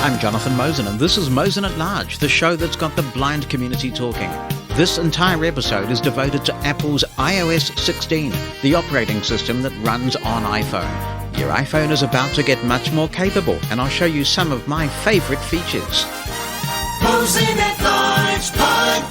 I'm Jonathan Mosen, and this is Mosen At Large, the show that's got the blind community talking. This entire episode is devoted to Apple's iOS 16, the operating system that runs on iPhone. Your iPhone is about to get much more capable, and I'll show you some of my favorite features. Mosen At Large Podcast.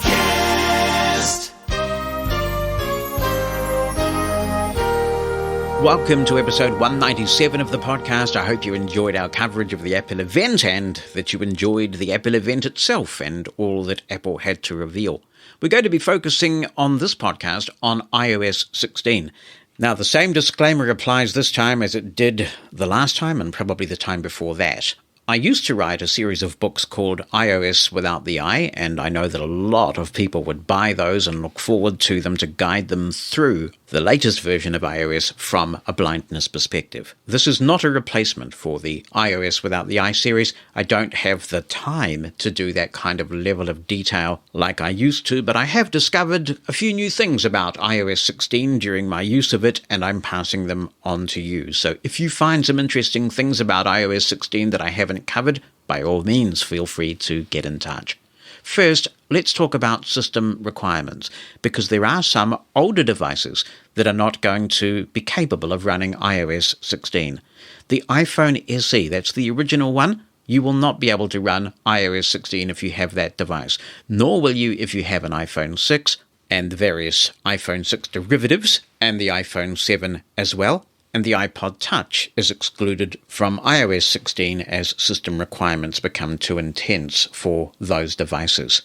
Welcome to episode 197 of the podcast. I hope you enjoyed our coverage of the Apple event and that you enjoyed the Apple event itself and all that Apple had to reveal. We're going to be focusing on this podcast on iOS 16. Now, the same disclaimer applies this time as it did the last time and probably the time before that. I used to write a series of books called iOS Without the I, and I know that a lot of people would buy those and look forward to them to guide them through the latest version of iOS from a blindness perspective. This is not a replacement for the iOS Without the I series. I don't have the time to do that kind of level of detail like I used to, but I have discovered a few new things about iOS 16 during my use of it, and I'm passing them on to you. So if you find some interesting things about iOS 16 that I haven't covered, by all means feel free to get in touch. First, let's talk about system requirements, because there are some older devices that are not going to be capable of running iOS 16. The iPhone SE, that's the original one, you will not be able to run iOS 16 if you have that device, nor will you if you have an iPhone 6 and the various iPhone 6 derivatives and the iPhone 7 as well. And the iPod Touch is excluded from iOS 16 as system requirements become too intense for those devices.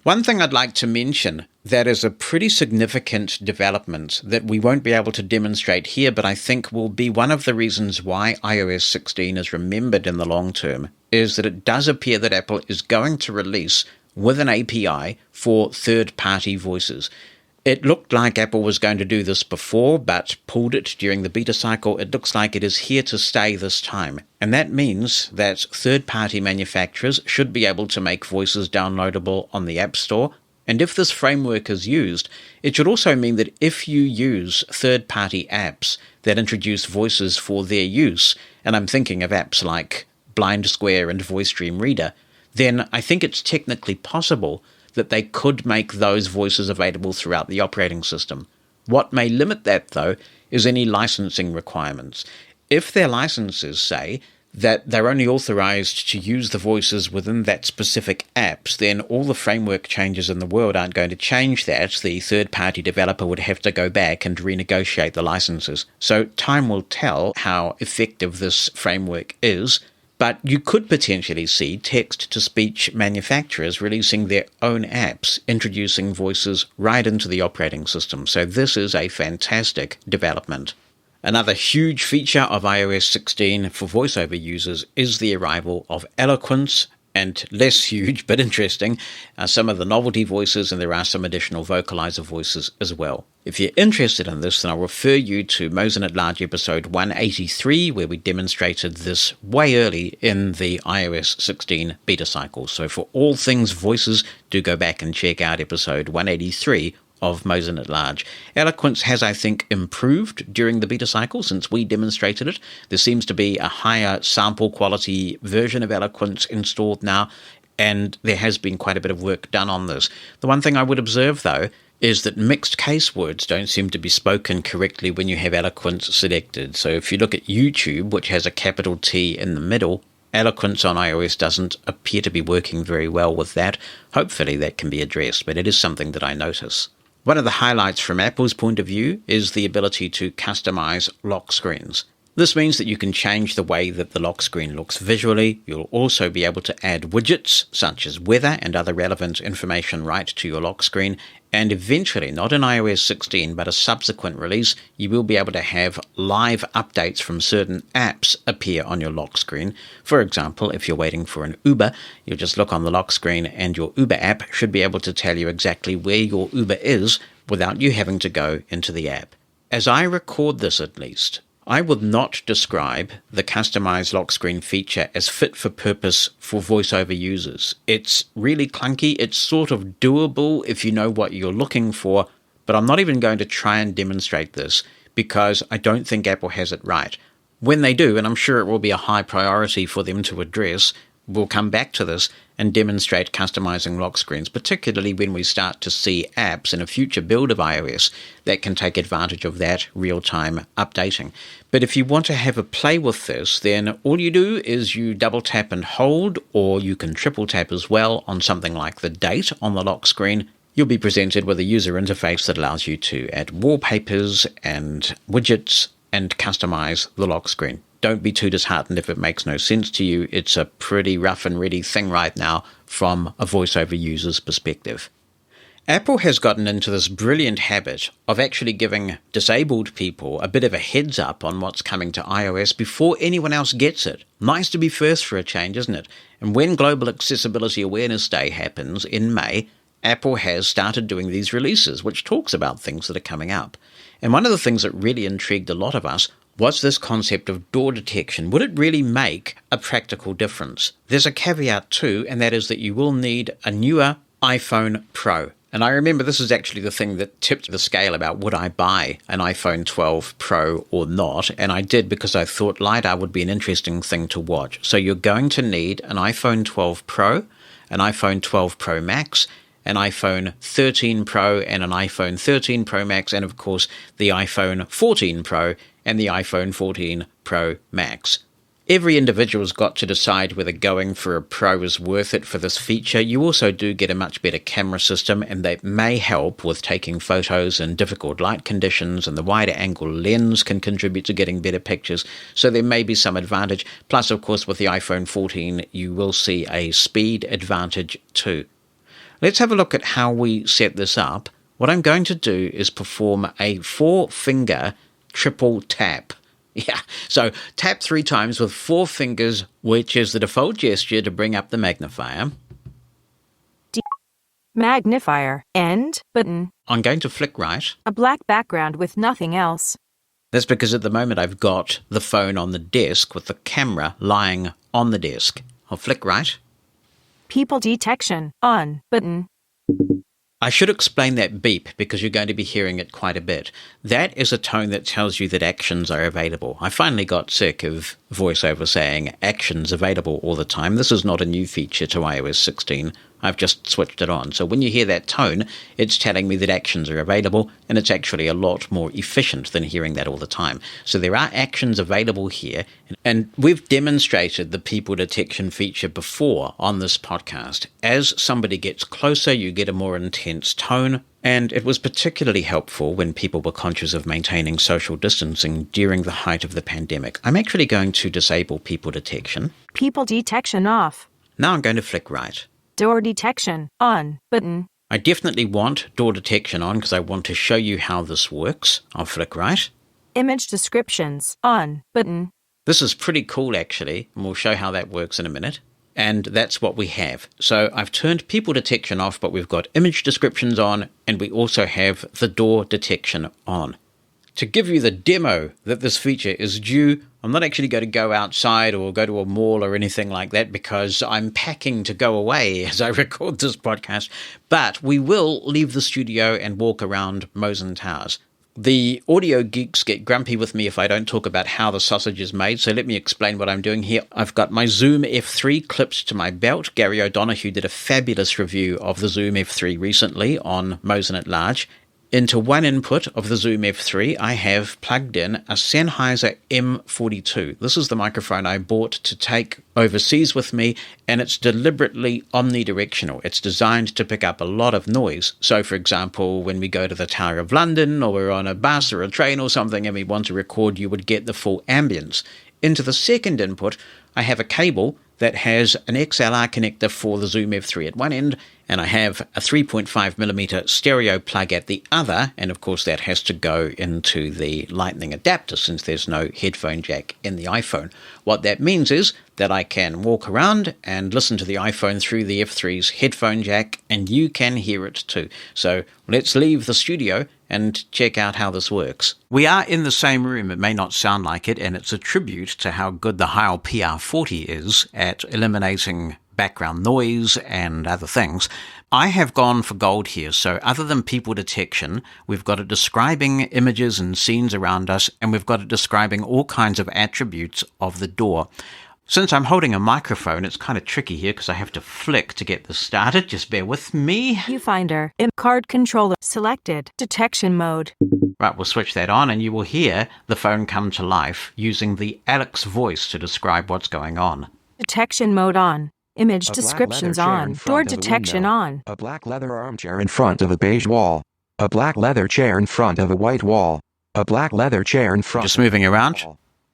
One thing I'd like to mention that is a pretty significant development that we won't be able to demonstrate here, but I think will be one of the reasons why iOS 16 is remembered in the long term, is that it does appear that Apple is going to release with an API for third-party voices. It looked like Apple was going to do this before, but pulled it during the beta cycle. It looks like it is here to stay this time. And that means that third-party manufacturers should be able to make voices downloadable on the App Store. And if this framework is used, it should also mean that if you use third-party apps that introduce voices for their use, and I'm thinking of apps like Blind Square and VoiceStream Reader, then I think it's technically possible that they could make those voices available throughout the operating system. What may limit that, though, is any licensing requirements. If their licenses say that they're only authorized to use the voices within that specific apps, then all the framework changes in the world aren't going to change that. The third-party developer would have to go back and renegotiate the licenses. So time will tell how effective this framework is. But you could potentially see text-to-speech manufacturers releasing their own apps, introducing voices right into the operating system. So this is a fantastic development. Another huge feature of iOS 16 for voiceover users is the arrival of Eloquence, and less huge but interesting are some of the novelty voices, and there are some additional vocalizer voices as well. If you're interested in this, then I'll refer you to Mosen At Large episode 183, where we demonstrated this way early in the iOS 16 beta cycle. So for all things voices, do go back and check out episode 183 of Mosen At Large. Eloquence has, I think, improved during the beta cycle since we demonstrated it. There seems to be a higher sample quality version of Eloquence installed now, and there has been quite a bit of work done on this. The one thing I would observe, though, is that mixed case words don't seem to be spoken correctly when you have Eloquence selected. So if you look at YouTube, which has a capital T in the middle, Eloquence on iOS doesn't appear to be working very well with that. Hopefully that can be addressed, but it is something that I notice. One of the highlights from Apple's point of view is the ability to customize lock screens. This means that you can change the way that the lock screen looks visually. You'll also be able to add widgets such as weather and other relevant information right to your lock screen. And eventually, not in iOS 16, but a subsequent release, you will be able to have live updates from certain apps appear on your lock screen. For example, if you're waiting for an Uber, you'll just look on the lock screen and your Uber app should be able to tell you exactly where your Uber is without you having to go into the app. As I record this at least, I would not describe the customized lock screen feature as fit for purpose for voiceover users. It's really clunky. It's sort of doable if you know what you're looking for, but I'm not even going to try and demonstrate this because I don't think Apple has it right. When they do, and I'm sure it will be a high priority for them to address, we'll come back to this and demonstrate customizing lock screens, particularly when we start to see apps in a future build of iOS that can take advantage of that real-time updating. But if you want to have a play with this, then all you do is you double tap and hold, or you can triple tap as well on something like the date on the lock screen. You'll be presented with a user interface that allows you to add wallpapers and widgets and customize the lock screen. Don't be too disheartened if it makes no sense to you. It's a pretty rough and ready thing right now from a voiceover user's perspective. Apple has gotten into this brilliant habit of actually giving disabled people a bit of a heads up on what's coming to iOS before anyone else gets it. Nice to be first for a change, isn't it? And when Global Accessibility Awareness Day happens in May, Apple has started doing these releases, which talks about things that are coming up. And one of the things that really intrigued a lot of us was this concept of door detection. Would it really make a practical difference? There's a caveat too, and that is that you will need a newer iPhone Pro. And I remember this is actually the thing that tipped the scale about would I buy an iPhone 12 Pro or not. And I did, because I thought LiDAR would be an interesting thing to watch. So you're going to need an iPhone 12 Pro, an iPhone 12 Pro Max, an iPhone 13 Pro and an iPhone 13 Pro Max, and of course the iPhone 14 Pro and the iPhone 14 Pro Max. Every individual's got to decide whether going for a Pro is worth it for this feature. You also do get a much better camera system, and that may help with taking photos in difficult light conditions, and the wider angle lens can contribute to getting better pictures, so there may be some advantage. Plus, of course, with the iPhone 14, you will see a speed advantage too. Let's have a look at how we set this up. What I'm going to do is perform a 4-finger triple tap. Yeah, so tap 3 times with 4 fingers, which is the default gesture to bring up the magnifier. Magnifier. End button. I'm going to flick right. A black background with nothing else. That's because at the moment I've got the phone on the desk with the camera lying on the desk. I'll flick right. People detection. On button. I should explain that beep because you're going to be hearing it quite a bit. That is a tone that tells you that actions are available. I finally got sick of VoiceOver saying actions available all the time. This is not a new feature to iOS 16. I've just switched it on. So when you hear that tone, it's telling me that actions are available, and it's actually a lot more efficient than hearing that all the time. So there are actions available here, and we've demonstrated the people detection feature before on this podcast. As somebody gets closer, you get a more intense tone, and it was particularly helpful when people were conscious of maintaining social distancing during the height of the pandemic. I'm actually going to disable people detection. People detection off. Now I'm going to flick right. Door detection on button. I definitely want door detection on because I want to show you how this works. I'll flick right. Image descriptions on button. This is pretty cool actually, and we'll show how that works in a minute. And that's what we have. So I've turned people detection off, but we've got image descriptions on, and we also have the door detection on. To give you the demo that this feature is due, I'm not actually going to go outside or go to a mall or anything like that because I'm packing to go away as I record this podcast, but we will leave the studio and walk around Mosen Towers. The audio geeks get grumpy with me if I don't talk about how the sausage is made, so let me explain what I'm doing here. I've got my Zoom F3 clipped to my belt. Gary O'Donoghue did a fabulous review of the Zoom F3 recently on Mosen At Large. Into one input of the Zoom F3, I have plugged in a Sennheiser M42. This is the microphone I bought to take overseas with me, and it's deliberately omnidirectional. It's designed to pick up a lot of noise. So, for example, when we go to the Tower of London, or we're on a bus or a train or something, and we want to record, you would get the full ambience. Into the second input, I have a cable that has an XLR connector for the Zoom F3 at one end, and I have a 3.5mm stereo plug at the other, and of course that has to go into the lightning adapter since there's no headphone jack in the iPhone. What that means is that I can walk around and listen to the iPhone through the F3's headphone jack, and you can hear it too. So let's leave the studio and check out how this works. We are in the same room. It may not sound like it, and it's a tribute to how good the Heil PR40 is at eliminating background noise and other things. I have gone for gold here, so other than people detection, we've got it describing images and scenes around us, and we've got it describing all kinds of attributes of the door. Since I'm holding a microphone, it's kind of tricky here because I have to flick to get this started. Just bear with me. Viewfinder. Card controller. Selected. Detection mode. Right, we'll switch that on and you will hear the phone come to life using the Alex voice to describe what's going on. Detection mode on. Image descriptions on. Door detection on. A black leather armchair in front of a beige wall. A black leather chair in front of a white wall. A black leather chair in front. Just moving around.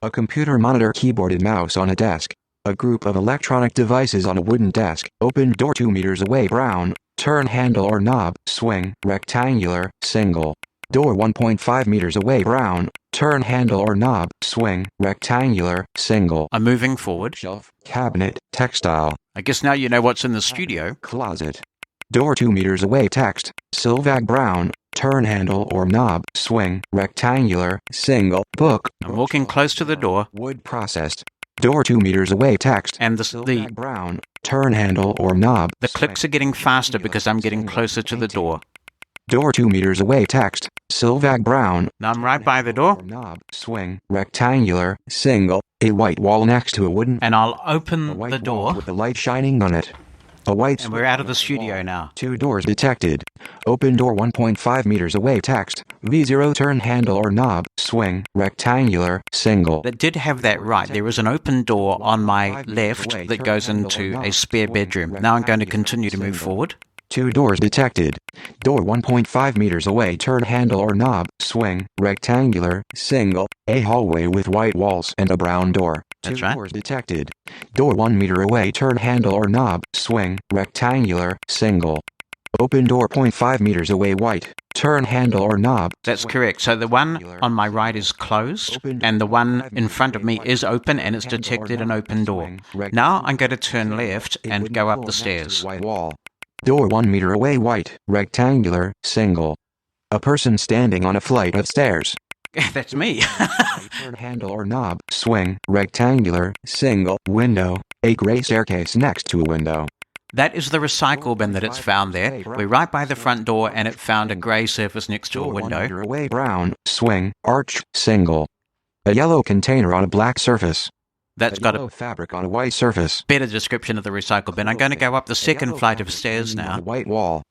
A computer monitor, keyboard and mouse on a desk. A group of electronic devices on a wooden desk. Open door 2 meters away, brown. Turn handle or knob, swing, rectangular, single. Door 1.5 meters away, brown. Turn handle or knob, swing, rectangular, single. I'm moving forward. Shelf, cabinet, textile. I guess now you know what's in the studio. Closet. Door 2 meters away, text, Silvag, brown. Turn handle or knob, swing, rectangular, single. Book. I'm walking close to the door. Wood processed. Door 2 meters away, text. And the brown. Turn handle or knob. The clicks are getting faster because I'm getting closer to the door. Door 2 meters away, text. Silvag, brown. Now I'm right by the door. Knob, swing, rectangular, single. A white wall next to a wooden. And I'll open white the door. with the light shining on it. A white. And we're out of the studio now. 2 doors detected. Open door 1.5 meters away, text. V0, turn handle or knob, swing, rectangular, single. That did have that right. There is an open door on my left that goes into a spare bedroom. Now I'm going to continue to move forward. 2 doors detected. Door 1.5 meters away, turn handle or knob, swing, rectangular, single. A hallway with white walls and a brown door. That's 2 right. doors detected. Door 1 meter away, turn handle or knob, swing, rectangular, single. Open door 0.5 meters away, white. Turn handle or knob. That's correct. So the one on my right is closed, and the one in front of me is open, and it's detected an open door. Now I'm going to turn left and go up the stairs. White wall. Door 1 meter away, white, rectangular, single. A person standing on a flight of stairs. That's me. Turn handle or knob, swing, rectangular, single. Window. A gray staircase next to a window. That is the recycle bin that it's found there. We're right by the front door, and it found a grey surface next to a Door 1 window. meter away, brown, swing, arch, single. A yellow container on a black surface. That's got yellow a fabric on a white surface. better description of the recycle bin. I'm going to go up the second flight of stairs On a now. white wall.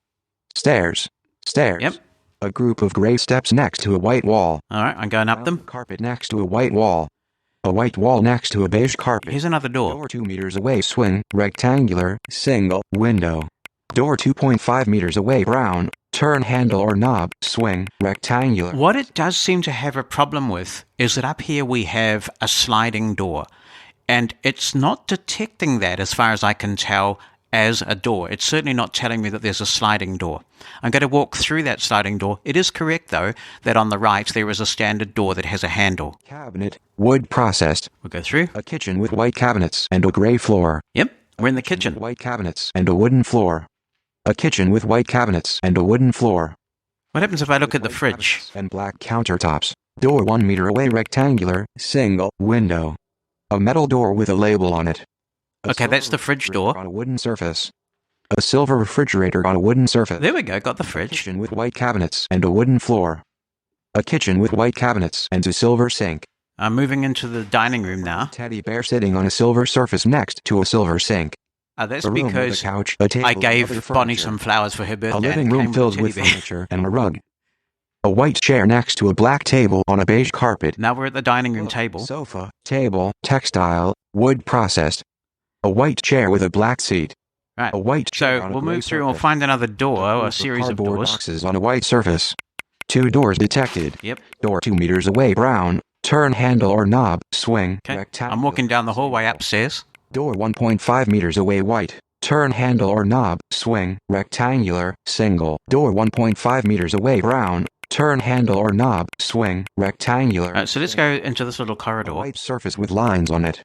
Stairs. Stairs. Yep. A group of gray steps next to a white wall. All right, I'm going up them. Carpet next to a white wall. A white wall next to a beige carpet. Here's another door. Door 2 meters away, swing, rectangular, single, window. Door 2.5 meters away, brown, turn handle or knob, swing, rectangular. What it does seem to have a problem with is that up here we have a sliding door. And it's not detecting that, as far as I can tell, as a door. It's certainly not telling me that there's a sliding door. I'm going to walk through that sliding door. It is correct, though, that on the right there is a standard door that has a handle. Cabinet, wood processed. We'll go through. A kitchen with white cabinets and a gray floor. Yep, we're in the kitchen. White cabinets and a wooden floor. A kitchen with white cabinets and a wooden floor. What happens if I look at the fridge? And black countertops. Door 1 meter away, rectangular, single, window. A metal door with a label on it. Okay, that's the fridge door. On a wooden surface. A silver refrigerator on a wooden surface. There we go, got the A fridge. kitchen with white cabinets and a wooden floor. A kitchen with white cabinets and a silver sink. I'm moving into the dining room now. Teddy bear sitting on a silver surface next to a silver sink. That's A room with a because couch, a table, I and gave other Bonnie furniture. some flowers for her birthday. A living and it room came filled a with teddy bear. furniture and a rug. A white chair next to a black table on a beige carpet. Now we're at the dining room table. Sofa, table, textile, wood processed. A white chair with a black seat. Right. A white chair So on a we'll gray move through and we'll surface. find another door, or a Group series of cardboard doors. boxes on a white surface. 2 doors detected. Yep. Door 2 meters away, brown. Turn handle or knob, swing, Okay. rectangular. I'm walking down the hallway upstairs. Door 1.5 meters away, white. Turn handle or knob, swing, rectangular, single. Door 1.5 meters away, brown. Turn handle or knob, swing, rectangular. Right, so let's go into this little A corridor. white surface with lines on it.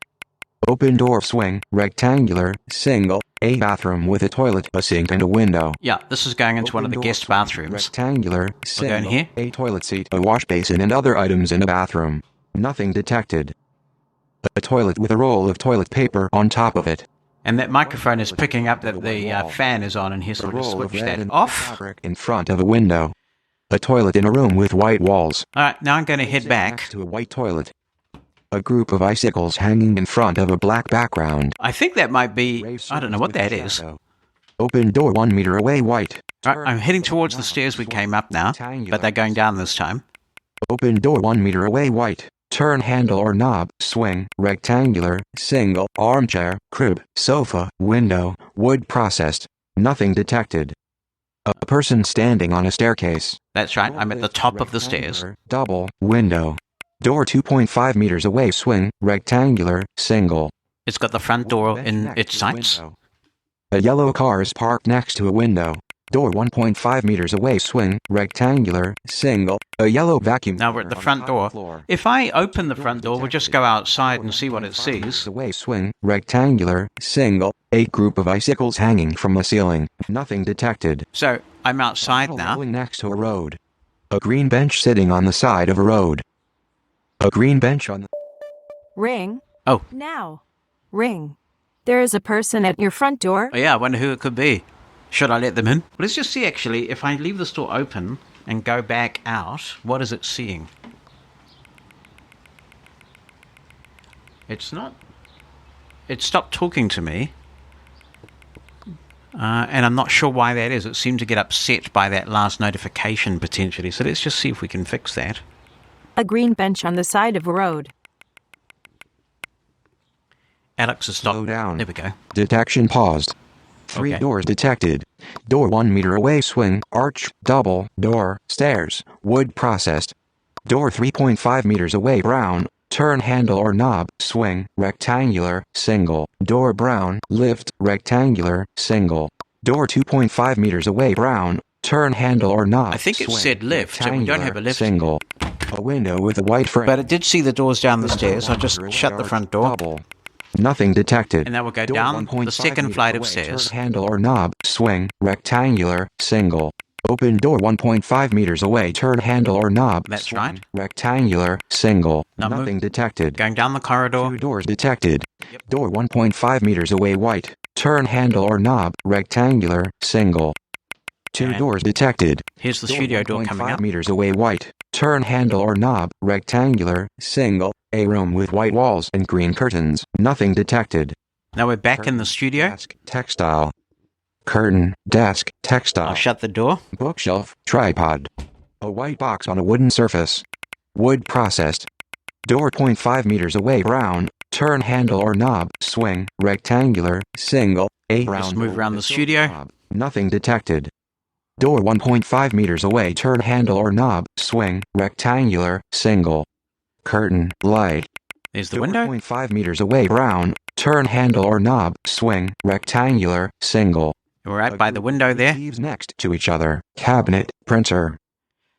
Open door, swing, rectangular, single. A bathroom with a toilet, a sink, and a window. Yeah, this is going into one of the Open door, guest bathrooms. Rectangular, We're single. going here. A toilet seat, a wash basin, and other items in a bathroom. Nothing detected. A toilet with a roll of toilet paper on top of it. And that microphone is picking up that the fan is on in here, so A we'll just roll of switch red that and off. fabric in front of a window. A toilet in a room with white walls. Alright, now I'm going to head Next back. to a white toilet. A group of icicles hanging in front of a black background. I think that might be... I don't know what that is. Open door 1 meter away, white. Right, I'm heading towards the stairs we came up now, but they're going down this time. Open door 1 meter away, white. Turn handle or knob, swing, rectangular, single, armchair, crib, sofa, window, wood processed. Nothing detected. A person standing on a staircase. That's right, I'm at the top of the stairs. Double, window. Door 2.5 meters away, swing, rectangular, single. It's got the front door in its sights. A yellow car is parked next to a window. Door 1.5 meters away, swing, rectangular, single. A yellow vacuum. Now we're at the front door. If I open the front door, we'll just go outside and see what it sees. Away, swing, rectangular, single. A group of icicles hanging from the ceiling. Nothing detected. So I'm outside now. Next to a road. A green bench sitting on the side of a road. A green bench on the... Ring. Oh. Now. Ring. There is a person at your front door. Oh, yeah, I wonder who it could be. Should I let them in? Let's just see, actually, if I leave this door open and go back out, what is it seeing? It's not... It stopped talking to me. And I'm not sure why that is. It seemed to get upset by that last notification, potentially. So let's just see if we can fix that. A green bench on the side of a road. Alex has stopped. Slow down. There we go. Detection paused. 3 Okay. doors detected. Door 1 meter away, swing, arch, double, door, stairs, wood processed. Door 3.5 meters away, brown, turn handle or knob, swing, rectangular, single. Door brown, lift, rectangular, single. Door 2.5 meters away, brown, turn handle or knob. I think it swing, said lift, and we don't have a lift. Single. A window with a white frame. But it did see the doors down the stairs. I just shut the front door. Double. Nothing detected. And now we'll go Door down 1.5 the second meters flight of away, stairs. turn handle or knob, swing, rectangular, single. Open door 1.5 meters away, turn handle or knob. That's swing, right. Rectangular, single. Now move. Nothing detected. Going down the corridor. 2 doors detected. Door 1.5 meters away, white. Turn handle or knob, rectangular, single. 2 And doors detected. Here's the studio door coming 1.5 up. meters away, white. Turn handle or knob, rectangular, single. A room with white walls and green curtains. Nothing detected. Now we're back in the studio. Desk, textile. Curtain, desk, textile. I'll shut the door. Bookshelf, tripod. A white box on a wooden surface. Wood processed. Door 0.5 meters away, brown. Turn handle or knob, swing, rectangular, single. A round. Just move around the studio. knob. Nothing detected. Door 1.5 meters away, turn handle or knob, swing, rectangular, single. Curtain, light. There's the Door window. 0.5 meters away, brown. Turn handle or knob, swing, rectangular, single. We're right by the window there. Leaves next to each other. Cabinet, printer.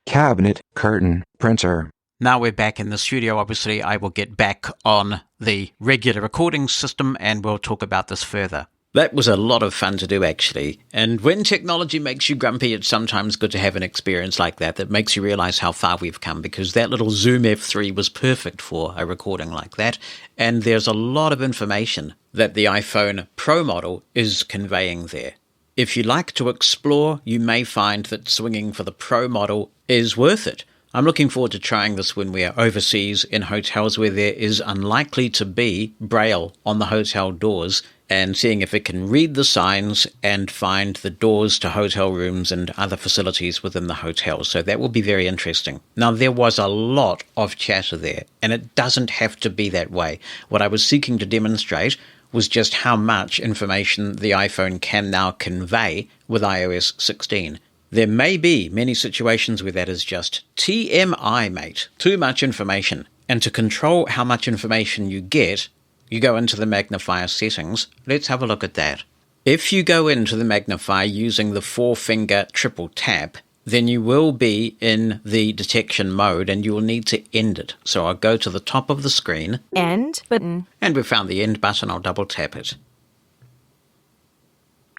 Cabinet, curtain, printer. Now we're back in the studio. Obviously, I will get back on the regular recording system and we'll talk about this further. That was a lot of fun to do, actually. And when technology makes you grumpy, it's sometimes good to have an experience like that makes you realize how far we've come, because that little Zoom F3 was perfect for a recording like that. And there's a lot of information that the iPhone Pro model is conveying there. If you like to explore, you may find that swinging for the Pro model is worth it. I'm looking forward to trying this when we are overseas in hotels where there is unlikely to be Braille on the hotel doors, and seeing if it can read the signs and find the doors to hotel rooms and other facilities within the hotel. So that will be very interesting. Now, there was a lot of chatter there, and it doesn't have to be that way. What I was seeking to demonstrate was just how much information the iPhone can now convey with iOS 16. There may be many situations where that is just TMI, mate. Too much information. And to control how much information you get, you go into the magnifier settings. Let's have a look at that. If you go into the magnifier using the 4-finger triple tap, then you will be in the detection mode and you will need to end it. So I'll go to the top of the screen. End button. And we've found the end button. I'll double tap it.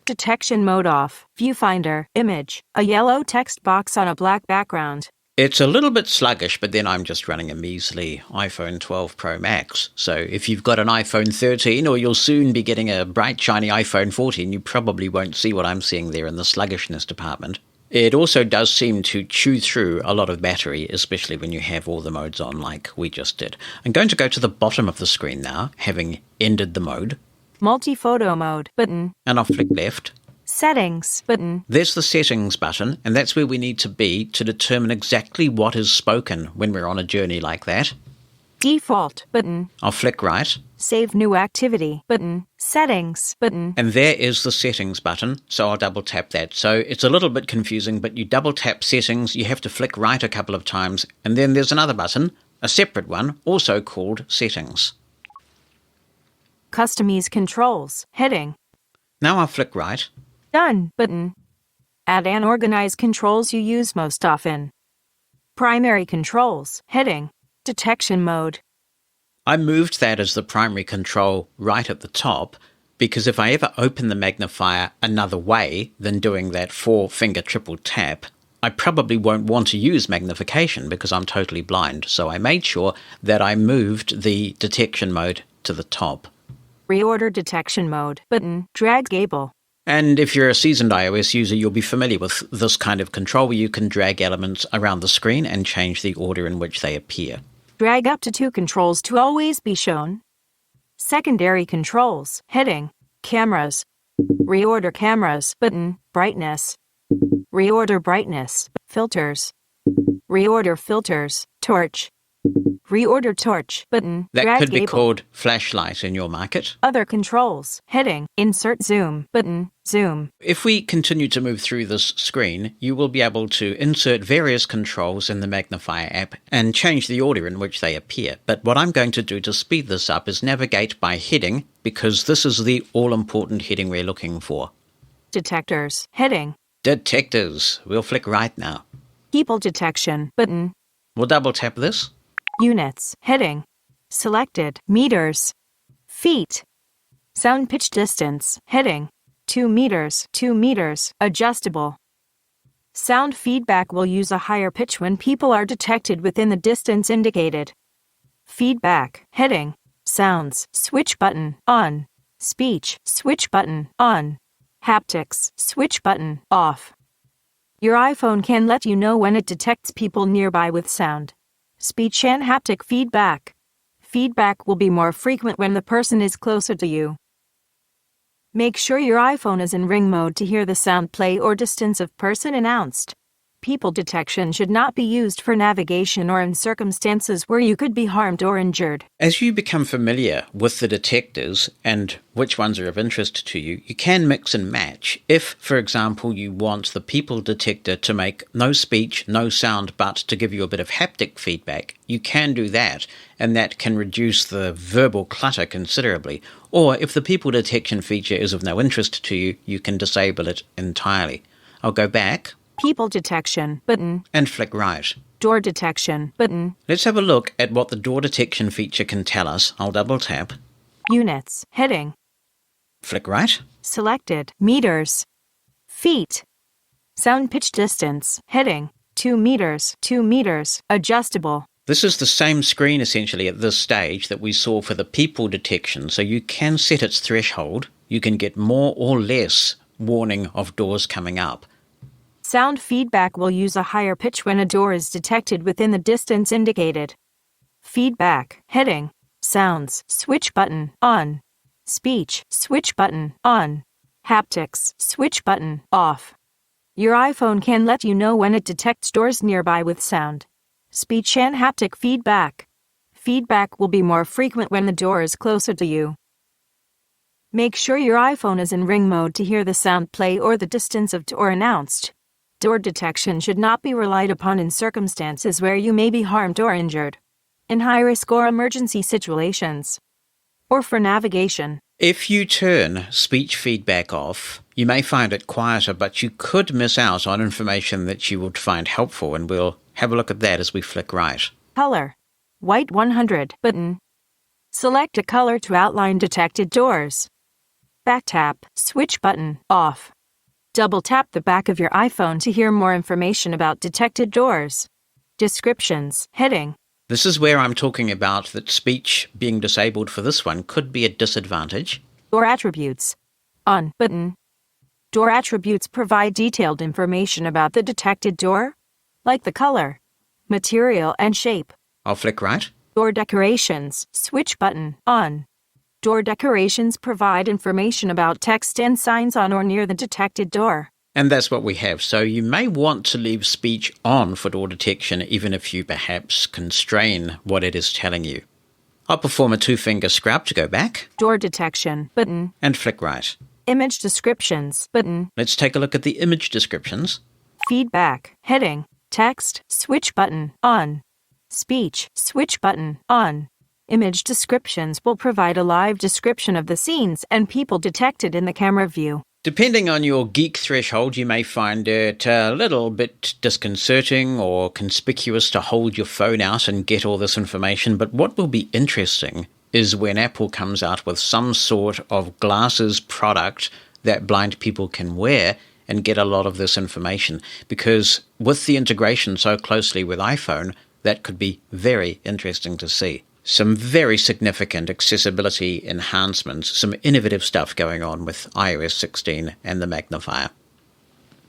Detection mode off. Viewfinder. Image. A yellow text box on a black background. It's a little bit sluggish, but then I'm just running a measly iPhone 12 Pro Max. So if you've got an iPhone 13 or you'll soon be getting a bright, shiny iPhone 14, you probably won't see what I'm seeing there in the sluggishness department. It also does seem to chew through a lot of battery, especially when you have all the modes on like we just did. I'm going to go to the bottom of the screen now, having ended the mode. Multi-photo mode button. And I'll flick left. Settings button. There's the settings button, and that's where we need to be to determine exactly what is spoken when we're on a journey like that. Default button. I'll flick right. Save new activity button. Settings button. And there is the settings button, so I'll double tap that. So it's a little bit confusing, but you double tap settings, you have to flick right a couple of times, and then there's another button, a separate one, also called settings. Customize controls heading. Now I'll flick right. Done button. Add and organize controls you use most often. Primary controls heading. Detection mode. I moved that as the primary control right at the top because if I ever open the magnifier another way than doing that 4-finger triple tap, I probably won't want to use magnification because I'm totally blind. So I made sure that I moved the detection mode to the top. Reorder detection mode button. Drag gable. And if you're a seasoned iOS user, you'll be familiar with this kind of control where you can drag elements around the screen and change the order in which they appear. Drag up to 2 controls to always be shown. Secondary controls heading. Cameras. Reorder cameras button. Brightness. Reorder brightness. Filters. Reorder filters. Torch. Reorder torch button. That Drag could be gable. called flashlight in your market. Other controls heading. Insert zoom button. Zoom. If we continue to move through this screen, you will be able to insert various controls in the Magnifier app and change the order in which they appear. But what I'm going to do to speed this up is navigate by heading, because this is the all-important heading we're looking for. Detectors heading. Detectors. We'll flick right now. People detection button. We'll double tap this. Units heading. Selected. Meters. Feet. Sound pitch distance heading. 2 meters. 2 meters. Adjustable. Sound feedback will use a higher pitch when people are detected within the distance indicated. Feedback heading. Sounds switch button on. Speech switch button on. Haptics switch button off. Your iPhone can let you know when it detects people nearby with sound. Speech and haptic feedback. Feedback will be more frequent when the person is closer to you. Make sure your iPhone is in ring mode to hear the sound play or distance of person announced. People detection should not be used for navigation or in circumstances where you could be harmed or injured. As you become familiar with the detectors and which ones are of interest to you, you can mix and match. If, for example, you want the people detector to make no speech, no sound, but to give you a bit of haptic feedback, you can do that, and that can reduce the verbal clutter considerably. Or if the people detection feature is of no interest to you, you can disable it entirely. I'll go back. People detection button. And flick right. Door detection button. Let's have a look at what the door detection feature can tell us. I'll double tap. Units heading. Flick right. Selected. Meters. Feet. Sound pitch distance heading. 2 meters. 2 meters. Adjustable. This is the same screen essentially at this stage that we saw for the people detection, so you can set its threshold. You can get more or less warning of doors coming up. Sound feedback will use a higher pitch when a door is detected within the distance indicated. Feedback heading. Sounds switch button on. Speech switch button on. Haptics switch button off. Your iPhone can let you know when it detects doors nearby with sound. Speech and haptic feedback. Feedback will be more frequent when the door is closer to you. Make sure your iPhone is in ring mode to hear the sound play or the distance of door announced. Door detection should not be relied upon in circumstances where you may be harmed or injured, in high-risk or emergency situations, or for navigation. If you turn speech feedback off, you may find it quieter, but you could miss out on information that you would find helpful, and we'll have a look at that as we flick right. Color. White 100 button. Select a color to outline detected doors. Back tap, switch button, off. Double tap the back of your iPhone to hear more information about detected doors. Descriptions, heading. This is where I'm talking about that speech being disabled for this one could be a disadvantage. Door attributes. On button. Door attributes provide detailed information about the detected door, like the color, material, and shape. I'll flick right. Door decorations, switch button, on. Door decorations provide information about text and signs on or near the detected door. And that's what we have. So you may want to leave speech on for door detection, even if you perhaps constrain what it is telling you. I'll perform a 2-finger scrub to go back. Door detection, button. And flick right. Image descriptions, button. Let's take a look at the image descriptions. Feedback, heading, text, switch button, on. Speech, switch button, on. Image descriptions will provide a live description of the scenes and people detected in the camera view. Depending on your geek threshold, you may find it a little bit disconcerting or conspicuous to hold your phone out and get all this information, but what will be interesting is when Apple comes out with some sort of glasses product that blind people can wear and get a lot of this information, because with the integration so closely with iPhone, that could be very interesting to see. Some very significant accessibility enhancements, some innovative stuff going on with iOS 16 and the Magnifier.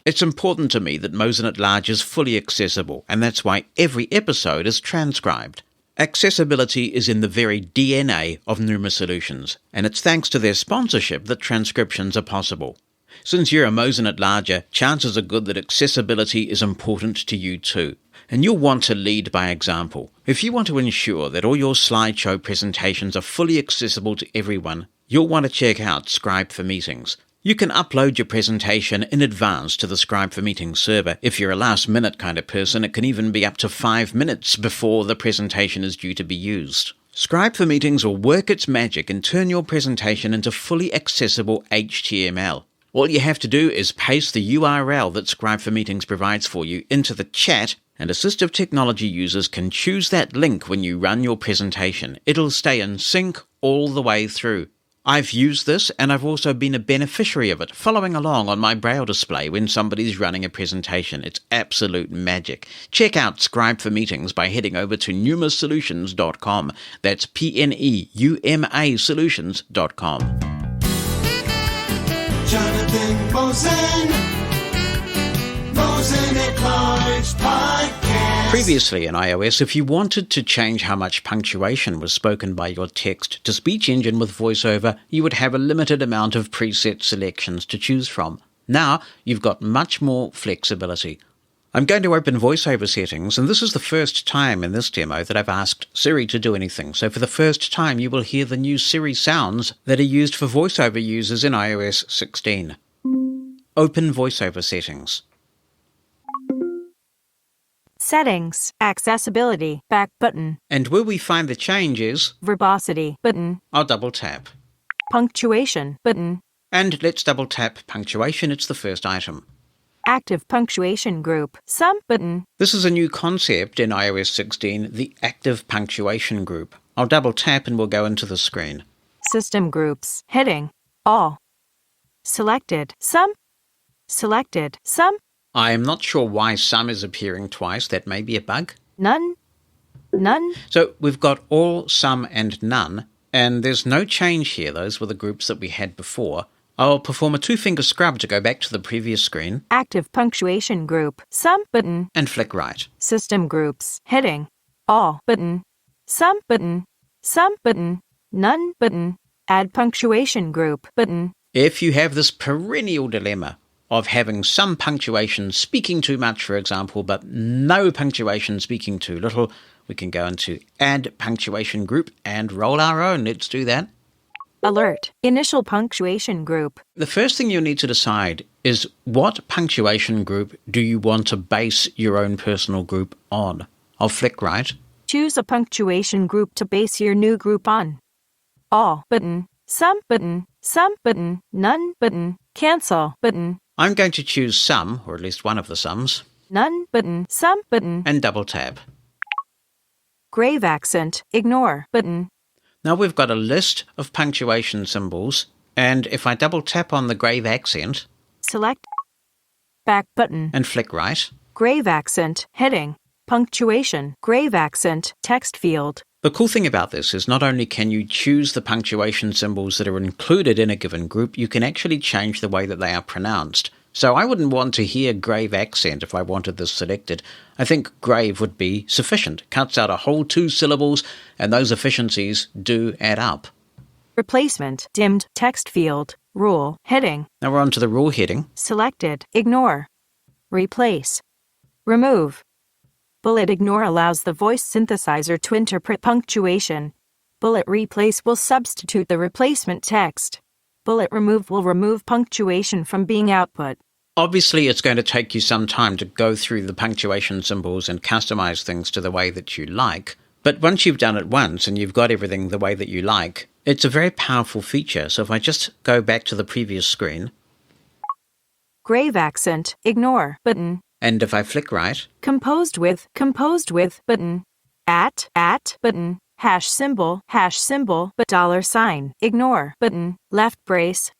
It's important to me that Mosen At Large is fully accessible, and that's why every episode is transcribed. Accessibility is in the very DNA of Pneuma Solutions, and it's thanks to their sponsorship that transcriptions are possible. Since you're a Mosen At Larger, chances are good that accessibility is important to you too. And you'll want to lead by example. If you want to ensure that all your slideshow presentations are fully accessible to everyone, you'll want to check out Scribe for Meetings. You can upload your presentation in advance to the Scribe for Meetings server. If you're a last-minute kind of person, it can even be up to 5 minutes before the presentation is due to be used. Scribe for Meetings will work its magic and turn your presentation into fully accessible HTML. All you have to do is paste the URL that Scribe for Meetings provides for you into the chat, and assistive technology users can choose that link when you run your presentation. It'll stay in sync all the way through. I've used this, and I've also been a beneficiary of it, following along on my Braille display when somebody's running a presentation. It's absolute magic. Check out Scribe for Meetings by heading over to pneumasolutions.com. That's PNEUMA Solutions.com. Jonathan Mosen At Large Podcast. Previously in iOS, if you wanted to change how much punctuation was spoken by your text-to-speech engine with VoiceOver, you would have a limited amount of preset selections to choose from. Now, you've got much more flexibility. I'm going to open VoiceOver settings, and this is the first time in this demo that I've asked Siri to do anything. So for the first time, you will hear the new Siri sounds that are used for VoiceOver users in iOS 16. Open VoiceOver settings. Settings, accessibility, back button, And where we find the change is, verbosity button, I'll double tap. punctuation button, And let's double tap punctuation, it's the first item. active punctuation group, sum button, This is a new concept in iOS 16, the active punctuation group. I'll double tap and we'll go into the screen. system groups, heading, all, selected, sum, I am not sure why some is appearing twice, that may be a bug. none, So we've got all, some and none, and there's no change here. Those were the groups that we had before. I'll perform a 2-finger scrub to go back to the previous screen active punctuation group, sum button, and flick right. system groups, heading, all button, sum button, none button, add punctuation group button. If you have this perennial dilemma of having some punctuation speaking too much, for example, but no punctuation speaking too little, we can go into Add Punctuation Group and roll our own. Let's do that. Alert, initial punctuation group, The first thing you need to decide is what punctuation group do you want to base your own personal group on. I'll flick right. choose a punctuation group to base your new group on. All button, sum button, none button, cancel button, I'm going to choose some, or at least one of the sums, none button, sum button, and double tap. grave accent, ignore button, Now we've got a list of punctuation symbols, and if I double tap on the grave accent select, back button, and flick right, grave accent, heading, punctuation, grave accent, text field, The cool thing about this is not only can you choose the punctuation symbols that are included in a given group, you can actually change the way that they are pronounced. So I wouldn't want to hear grave accent if I wanted this selected. I think grave would be sufficient. Cuts out a whole 2 syllables, and those efficiencies do add up. Replacement, dimmed, text field, rule, heading, Now we're on to the rule heading. selected, ignore, replace, remove. Bullet ignore allows the voice synthesizer to interpret punctuation. Bullet replace will substitute the replacement text. Bullet remove will remove punctuation from being output. Obviously, it's going to take you some time to go through the punctuation symbols and customize things to the way that you like. But once you've done it once and you've got everything the way that you like, it's a very powerful feature. So if I just go back to the previous screen, Grave accent, ignore, button. and if I flick right, Composed with, button. At, button. Hash symbol, but $, ignore, button. Left brace,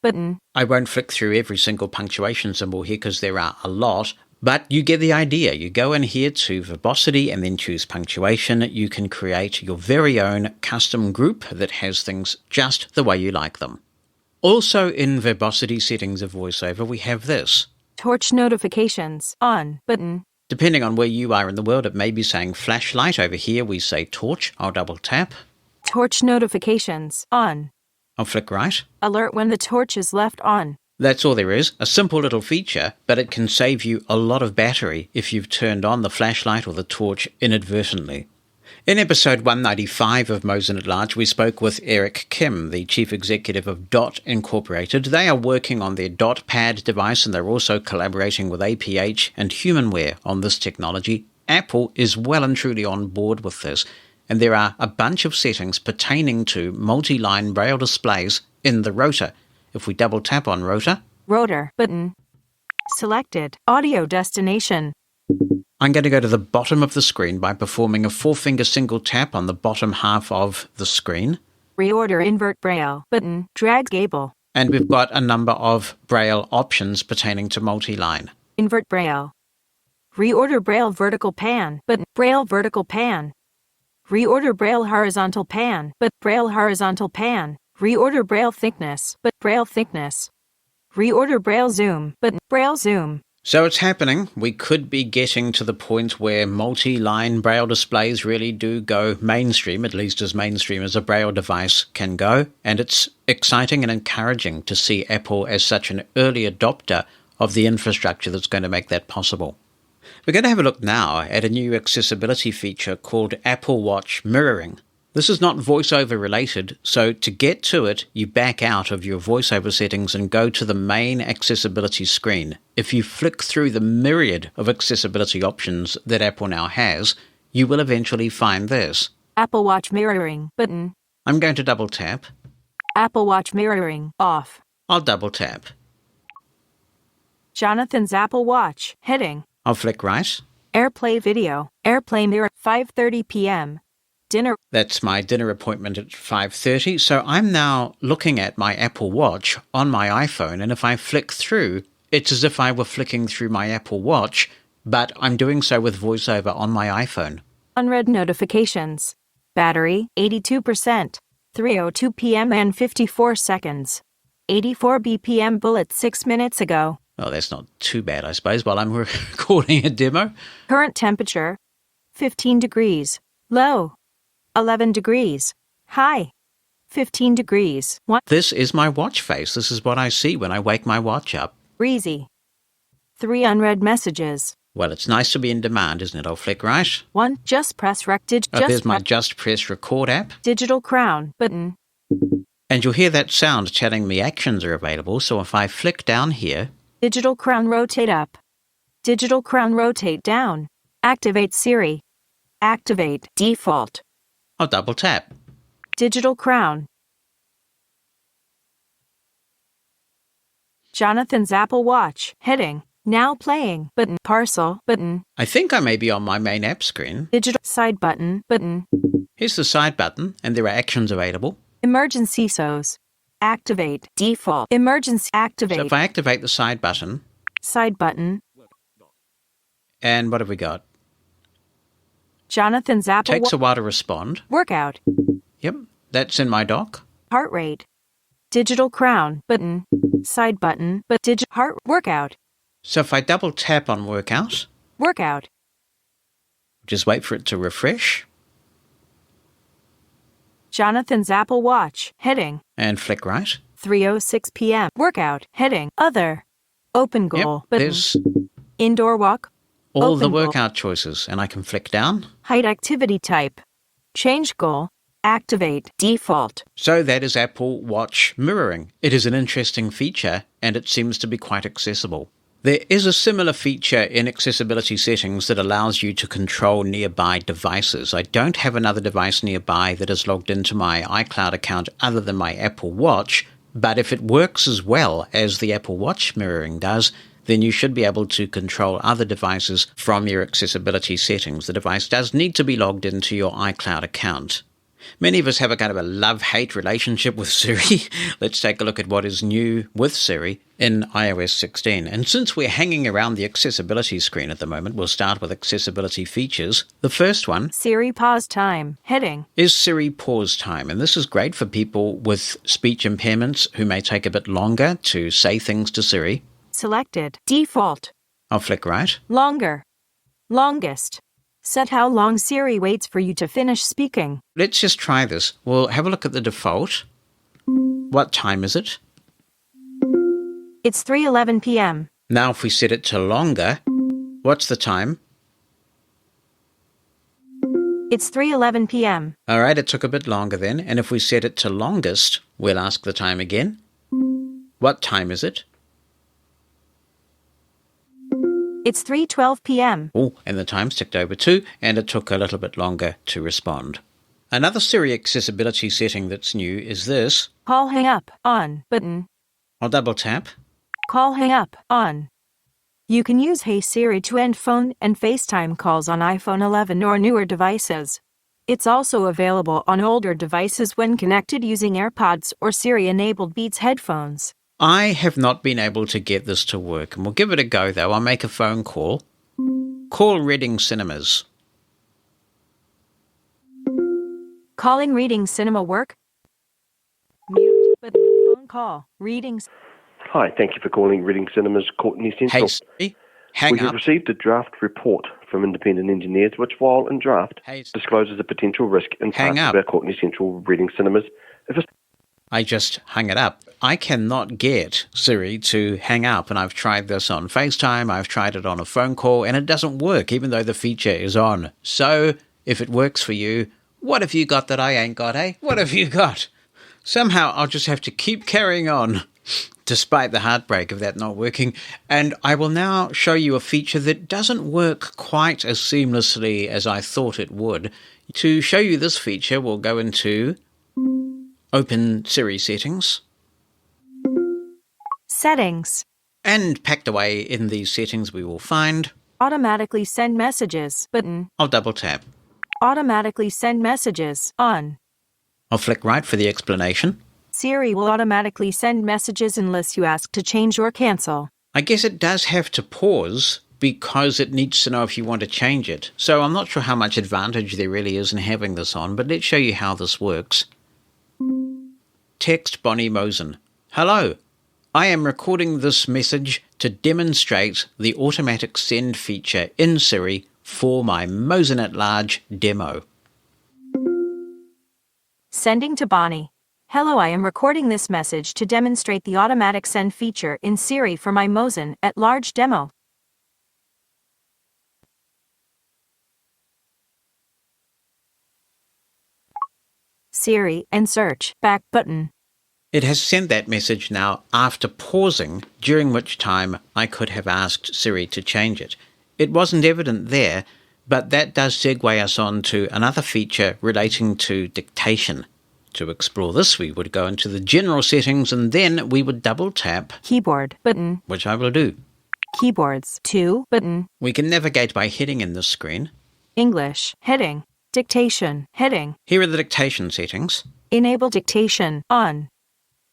button. I won't flick through every single punctuation symbol here because there are a lot, but you get the idea. You go in here to verbosity and then choose punctuation. You can create your very own custom group that has things just the way you like them. Also in verbosity settings of VoiceOver, we have this. Torch notifications, on, button. Depending on where you are in the world, it may be saying flashlight. Over here we say torch. I'll double tap. Torch notifications, on. I'll flick right. Alert when the torch is left on. That's all there is. A simple little feature, but it can save you a lot of battery if you've turned on the flashlight or the torch inadvertently. In episode 195 of Mosen At Large, we spoke with Eric Kim, the chief executive of Dot Incorporated. They are working on their Dot Pad device, and they're also collaborating with APH and Humanware on this technology. Apple is well and truly on board with this, and there are a bunch of settings pertaining to multi-line Braille displays in the Rotor. If we double tap on Rotor, Rotor, button. Selected, audio destination. I'm going to go to the bottom of the screen by performing a 4-finger single tap on the bottom half of the screen. Reorder invert Braille, button. Drag gable. And we've got a number of Braille options pertaining to multi-line. Invert Braille. Reorder Braille vertical pan, button. Braille vertical pan. Reorder Braille horizontal pan, but Braille horizontal pan. Reorder Braille thickness, but Braille thickness. Reorder Braille zoom, but Braille zoom. So it's happening. We could be getting to the point where multi-line Braille displays really do go mainstream, at least as mainstream as a Braille device can go. And it's exciting and encouraging to see Apple as such an early adopter of the infrastructure that's going to make that possible. We're going to have a look now at a new accessibility feature called Apple Watch Mirroring. This is not VoiceOver related, so to get to it, you back out of your VoiceOver settings and go to the main accessibility screen. If you flick through the myriad of accessibility options that Apple now has, you will eventually find this. Apple Watch mirroring, button. I'm going to double tap. Apple Watch mirroring, off. I'll double tap. Jonathan's Apple Watch, heading. I'll flick right. AirPlay video, AirPlay mirror, 5:30 p.m. Dinner. That's my dinner appointment at 5:30. So I'm now looking at my Apple Watch on my iPhone, and if I flick through, it's as if I were flicking through my Apple Watch, but I'm doing so with VoiceOver on my iPhone. Unread notifications. Battery, 82%. 3:02 p.m. and 54 seconds. 84 BPM bullet 6 minutes ago. Oh, that's not too bad, I suppose, while I'm recording a demo. Current temperature, 15 degrees. Low, 11 degrees. High, 15 degrees. 1 This is my watch face. This is what I see when I wake my watch up. breezy. 3 unread messages. Well, it's nice to be in demand, isn't it? I'll flick right. 1 just press rec There's my Just Press Record app. digital crown button. And you'll hear that sound telling me actions are available. So if I flick down here, Digital crown rotate up. Digital crown rotate down. Activate Siri. Activate default. I'll double tap. Digital crown. Jonathan's Apple Watch, heading, now playing, button, parcel, button, I think I may be on my main app screen. digital side button, button, Here's the side button, and there are actions available. emergency SOS. Activate default. Emergency activate. So if I activate the side button, Side button. and what have we got? Jonathan's Apple Takes a while to respond. Workout. Yep, that's in my dock. Heart rate. Digital crown button. Side button, but heart workout. So if I double tap on workout, Workout. just wait for it to refresh, Jonathan's Apple Watch. Heading. and flick right. 3:06 p.m. Workout. Heading. Other. Open goal. Yep, Button. there's Indoor walk. all the Open goal. workout choices, and I can flick down. Height activity type. Change goal. Activate. Default. So that is Apple Watch mirroring. It is an interesting feature, and it seems to be quite accessible. There is a similar feature in accessibility settings that allows you to control nearby devices. I don't have another device nearby that is logged into my iCloud account other than my Apple Watch, but if it works as well as the Apple Watch mirroring does, then you should be able to control other devices from your accessibility settings. The device does need to be logged into your iCloud account. Many of us have a kind of a love-hate relationship with Siri. Let's take a look at what is new with Siri in iOS 16. And since we're hanging around the accessibility screen at the moment, we'll start with accessibility features. The first one Siri pause time. Heading. is Siri pause time. And this is great for people with speech impairments who may take a bit longer to say things to Siri. Selected. Default. I'll flick right. Longer. Longest. Set how long Siri waits for you to finish speaking. Let's just try this. We'll have a look at the default. What time is it? It's 3:11 p.m. Now if we set it to longer, what's the time? It's 3:11 p.m. All right, it took a bit longer then. And if we set it to longest, we'll ask the time again. What time is it? It's 3:12 p.m. Oh, and the time's ticked over too, and it took a little bit longer to respond. Another Siri accessibility setting that's new is this. Call hang up on button. I'll double tap. Call hang up on. You can use Hey Siri to end phone and FaceTime calls on iPhone 11 or newer devices. It's also available on older devices when connected using AirPods or Siri-enabled Beats headphones. I have not been able to get this to work, and we'll give it a go though. I'll make a phone call. Call Reading Cinemas. Calling Reading Cinema work? Mute button. Phone call. Readings. Hi, thank you for calling Reading Cinemas Courtney Central. Hey Siri, hang We have up. received a draft report from independent engineers which, while in draft, Hey, discloses a potential risk in Hang parts up. of our Courtney Central Reading Cinemas. If a I just hung it up. I cannot get Siri to hang up, and I've tried this on FaceTime, I've tried it on a phone call, and it doesn't work, even though the feature is on. So, if it works for you, what have you got that I ain't got, eh? What have you got? Somehow I'll just have to keep carrying on, despite the heartbreak of that not working. And I will now show you a feature that doesn't work quite as seamlessly as I thought it would. To show you this feature, we'll go into Open Siri Settings. Settings. And packed away in these settings we will find, Automatically send messages button. I'll double tap. Automatically send messages on. I'll flick right for the explanation. Siri will automatically send messages unless you ask to change or cancel. I guess it does have to pause because it needs to know if you want to change it. So I'm not sure how much advantage there really is in having this on, but let's show you how this works. Text Bonnie Mosen. Hello. I am recording this message to demonstrate the automatic send feature in Siri for my Mosen At Large demo. Sending to Bonnie. Hello, I am recording this message to demonstrate the automatic send feature in Siri for my Mosen At Large demo. Siri and search back button. It has sent that message now after pausing, during which time I could have asked Siri to change it. It wasn't evident there, but that does segue us on to another feature relating to dictation. To explore this, we would go into the general settings and then we would double tap, Keyboard button. which I will do. Keyboards 2 button. We can navigate by heading in this screen. English heading. Dictation heading. Here are the dictation settings. Enable dictation on.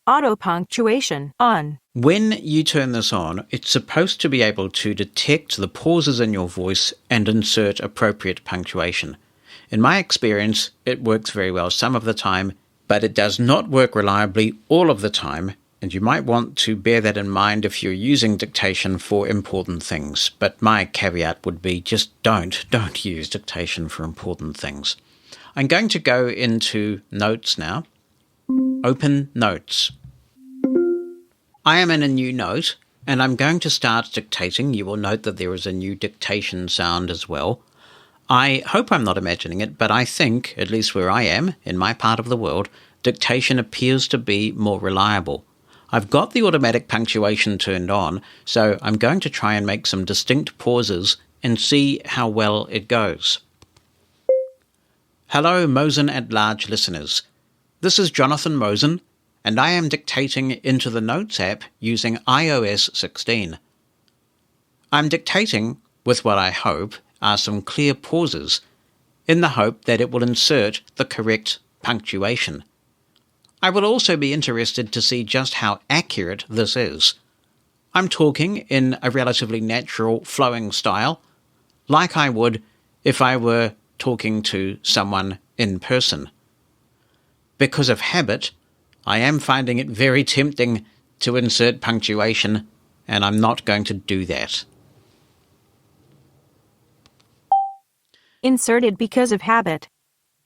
Auto punctuation on. When you turn this on, it's supposed to be able to detect the pauses in your voice and insert appropriate punctuation. In my experience, it works very well some of the time, but it does not work reliably all of the time, and you might want to bear that in mind if you're using dictation for important things. But my caveat would be just don't use dictation for important things. I'm going to go into Notes now. Open Notes. I am in a new note, and I'm going to start dictating. You will note that there is a new dictation sound as well. I hope I'm not imagining it, but I think, at least where I am, in my part of the world, dictation appears to be more reliable. I've got the automatic punctuation turned on, so I'm going to try and make some distinct pauses and see how well it goes. Hello, Mosen at Large listeners. This is Jonathan Mosen, and I am dictating into the Notes app using iOS 16. I'm dictating with what I hope are some clear pauses, in the hope that it will insert the correct punctuation. I will also be interested to see just how accurate this is. I'm talking in a relatively natural, flowing style, like I would if I were talking to someone in person. Because of habit, I am finding it very tempting to insert punctuation, and I'm not going to do that. Inserted because of habit.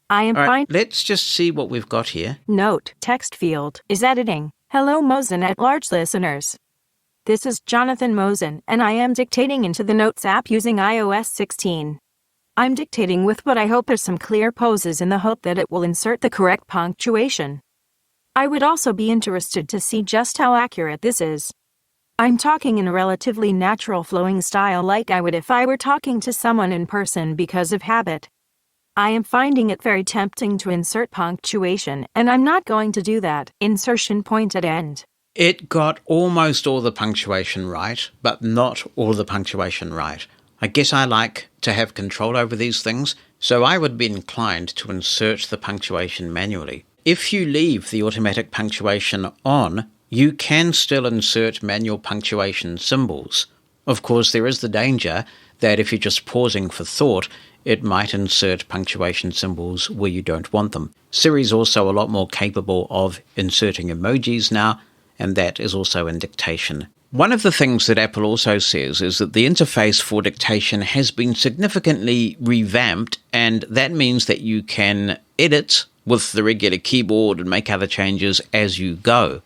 I am All right, fine. let's just see what we've got here. Note, text field, is editing. Hello, Mosen at Large listeners. This is Jonathan Mosen, and I am dictating into the Notes app using iOS 16. I'm dictating with what I hope are some clear pauses in the hope that it will insert the correct punctuation. I would also be interested to see just how accurate this is. I'm talking in a relatively natural flowing style like I would if I were talking to someone in person because of habit. I am finding it very tempting to insert punctuation, and I'm not going to do that. Insertion point at end. It got almost all the punctuation right, but not all the punctuation right. I guess I like to have control over these things, so I would be inclined to insert the punctuation manually. If you leave the automatic punctuation on, you can still insert manual punctuation symbols. Of course, there is the danger that if you're just pausing for thought, it might insert punctuation symbols where you don't want them. Siri's also a lot more capable of inserting emojis now, and that is also in dictation. One of the things that Apple also says is that the interface for dictation has been significantly revamped, and that means that you can edit with the regular keyboard and make other changes as you go.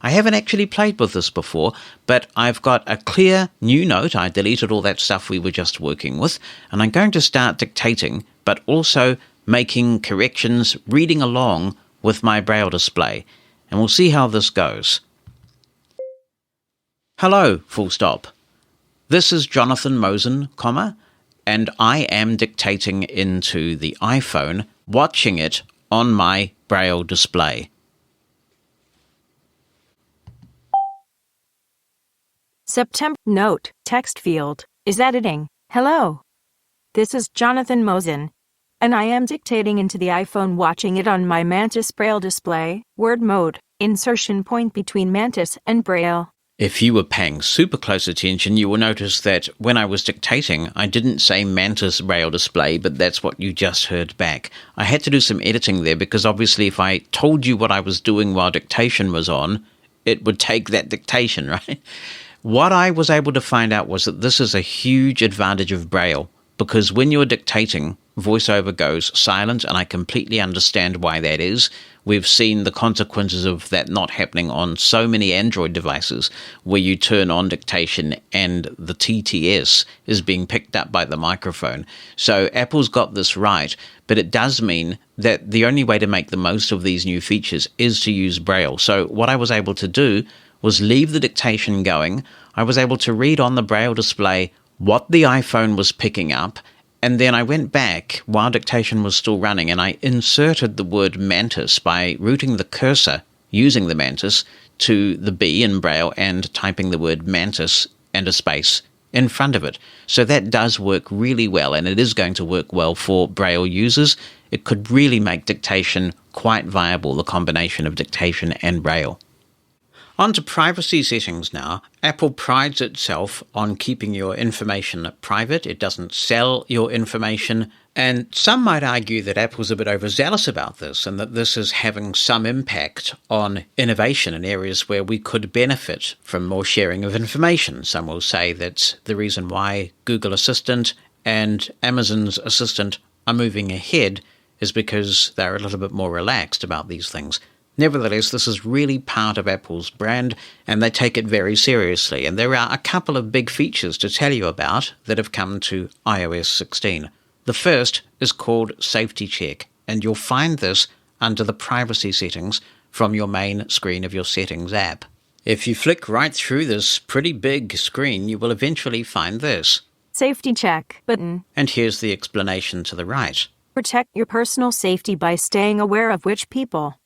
I haven't actually played with this before, but I've got a clear new note. I deleted all that stuff we were just working with, and I'm going to start dictating, but also making corrections, reading along with my Braille display, and we'll see how this goes. Hello, full stop. This is Jonathan Mosen, and I am dictating into the iPhone, watching it on my Braille display. September. Note, text field, is editing. Hello. This is Jonathan Mosen, and I am dictating into the iPhone watching it on my Mantis Braille display, word mode, insertion point between Mantis and Braille. If you were paying super close attention, you will notice that when I was dictating, I didn't say Mantis Braille display, but that's what you just heard back. I had to do some editing there because obviously if I told you what I was doing while dictation was on, it would take that dictation, right? What I was able to find out was that this is a huge advantage of Braille, because when you're dictating, VoiceOver goes silent, and I completely understand why that is. We've seen the consequences of that not happening on so many Android devices, where you turn on dictation and the TTS is being picked up by the microphone. So Apple's got this right, but it does mean that the only way to make the most of these new features is to use Braille. So what I was able to do was leave the dictation going. I was able to read on the Braille display what the iPhone was picking up, and then I went back while dictation was still running and I inserted the word Mantis by routing the cursor using the Mantis to the B in Braille and typing the word Mantis and a space in front of it. So that does work really well, and it is going to work well for Braille users. It could really make dictation quite viable, the combination of dictation and Braille. On to privacy settings now. Apple prides itself on keeping your information private. It doesn't sell your information. And some might argue that Apple's a bit overzealous about this and that this is having some impact on innovation in areas where we could benefit from more sharing of information. Some will say that the reason why Google Assistant and Amazon's Assistant are moving ahead is because they're a little bit more relaxed about these things. Nevertheless, this is really part of Apple's brand, and they take it very seriously. And there are a couple of big features to tell you about that have come to iOS 16. The first is called Safety Check, and you'll find this under the privacy settings from your main screen of your Settings app. If you flick right through this pretty big screen, you will eventually find this. Safety Check button. And here's the explanation to the right. Protect your personal safety by staying aware of which people,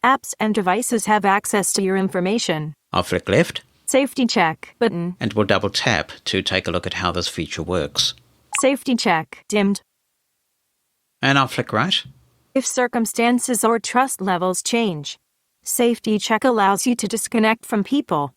apps and devices have access to your information. I'll flick left. Safety Check button. And we'll double tap to take a look at how this feature works. Safety Check dimmed. And I'll flick right. If circumstances or trust levels change, Safety Check allows you to disconnect from people,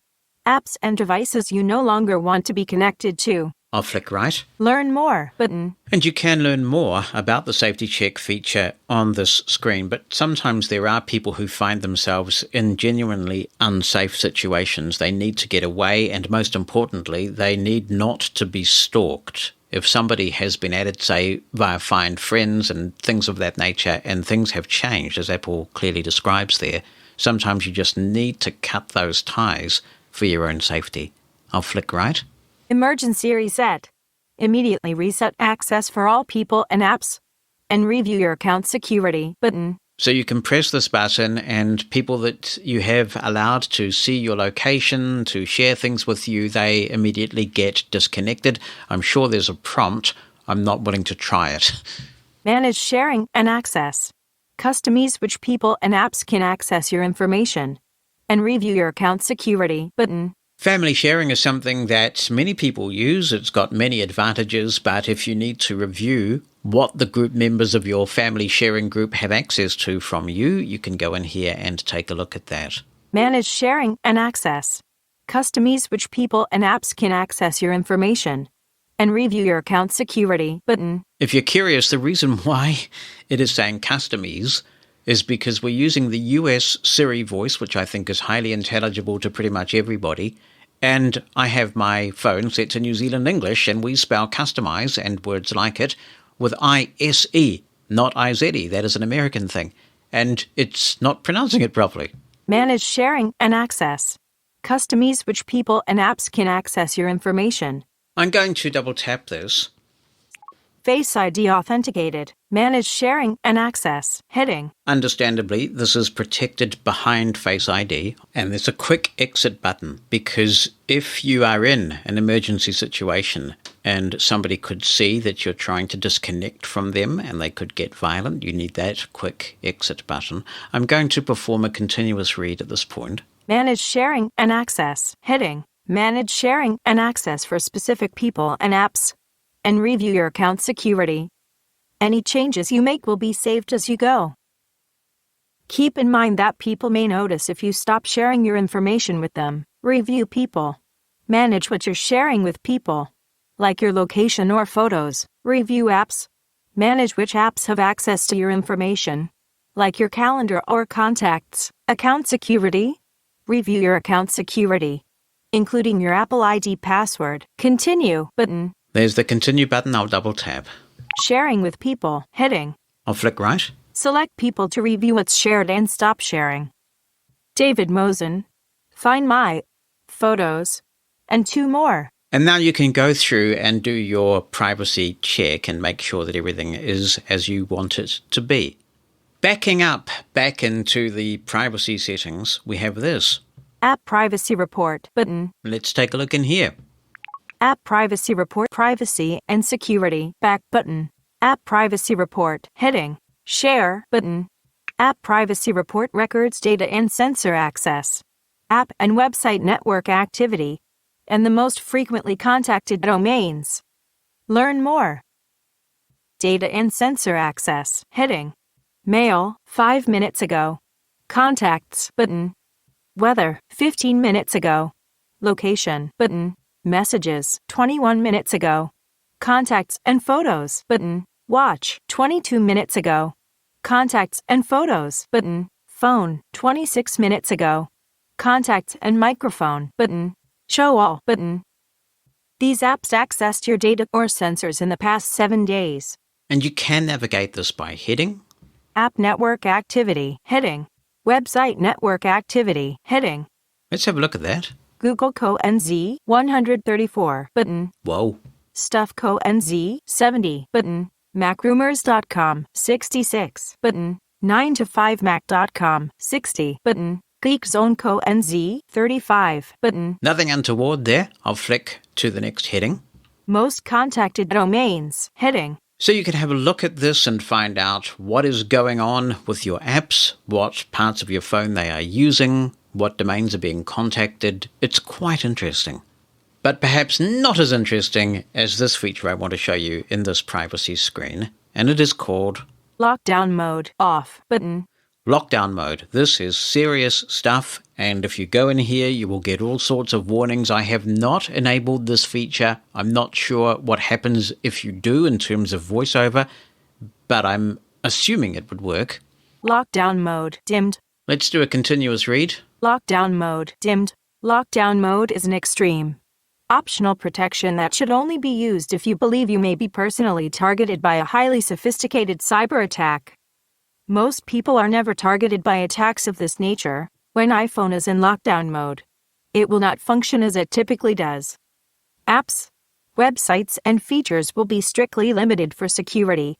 apps and devices you no longer want to be connected to. I'll flick right. Learn more button. And you can learn more about the Safety Check feature on this screen, but sometimes there are people who find themselves in genuinely unsafe situations. They need to get away, and most importantly, they need not to be stalked. If somebody has been added, say, via Find Friends and things of that nature, and things have changed, as Apple clearly describes there, sometimes you just need to cut those ties for your own safety. I'll flick right. Emergency reset. Immediately reset access for all people and apps. And review your account security button. So you can press this button and people that you have allowed to see your location, to share things with you, they immediately get disconnected. I'm sure there's a prompt. I'm not willing to try it. Manage sharing and access. Customize which people and apps can access your information. And review your account security button. Family sharing is something that many people use. It's got many advantages, but if you need to review what the group members of your family sharing group have access to from you, you can go in here and take a look at that. Manage sharing and access. Customize which people and apps can access your information. And review your account security button. If you're curious, the reason why it is saying customize is because we're using the US Siri voice, which I think is highly intelligible to pretty much everybody. And I have my phone set to New Zealand English, and we spell customize and words like it with I-S-E, not I-Z-E. That is an American thing. And it's not pronouncing it properly. Manage sharing and access. Customize which people and apps can access your information. I'm going to double tap this. Face ID authenticated. Manage sharing and access. Heading. Understandably, this is protected behind Face ID, and there's a quick exit button because if you are in an emergency situation and somebody could see that you're trying to disconnect from them and they could get violent, you need that quick exit button. I'm going to perform a continuous read at this point. Manage sharing and access. Heading. Manage sharing and access for specific people and apps. And review your account security. Any changes you make will be saved as you go. Keep in mind that people may notice if you stop sharing your information with them. Review people. Manage what you're sharing with people, like your location or photos. Review apps. Manage which apps have access to your information, like your calendar or contacts. Account security. Review your account security, including your Apple ID password. Continue button. There's the continue button. I'll double tap. Sharing with people. Heading. I'll flick right. Select people to review what's shared and stop sharing. David Mosen. Find My. Photos. And 2 more. And now you can go through and do your privacy check and make sure that everything is as you want it to be. Backing up back into the privacy settings, we have this. App Privacy Report button. Let's take a look in here. App Privacy Report. Privacy and Security. Back button. App Privacy Report. Heading. Share button. App Privacy Report. Records, data and sensor access. App and website network activity. And the most frequently contacted domains. Learn more. Data and sensor access. Heading. Mail. 5 minutes ago. Contacts button. Weather, 15 minutes ago. Location, button. Messages, 21 minutes ago. Contacts and photos, button. Watch, 22 minutes ago. Contacts and photos, button. Phone, 26 minutes ago. Contacts and microphone, button. Show all, button. These apps accessed your data or sensors in the past 7 days. And you can navigate this by heading. App network activity, heading. Website network activity, heading. Let's have a look at that. Google Co. NZ, 134, button. Whoa. Stuff Co. NZ, 70, button. MacRumors.com, 66, button. 9to5Mac.com, 60, button. GeekZone Co. NZ, 35, button. Nothing untoward there. I'll flick to the next heading. Most contacted domains, heading. So you can have a look at this and find out what is going on with your apps, what parts of your phone they are using, what domains are being contacted. It's quite interesting. But perhaps not as interesting as this feature I want to show you in this privacy screen, and it is called Lockdown mode, off, button. Lockdown mode. This is serious stuff, and if you go in here, you will get all sorts of warnings. I have not enabled this feature. I'm not sure what happens if you do in terms of voiceover, but I'm assuming it would work. Lockdown mode, dimmed. Let's do a continuous read. Lockdown mode, dimmed. Lockdown mode is an extreme, optional protection that should only be used if you believe you may be personally targeted by a highly sophisticated cyber attack. Most people are never targeted by attacks of this nature. When iPhone is in lockdown mode, it will not function as it typically does. Apps, websites, and features will be strictly limited for security,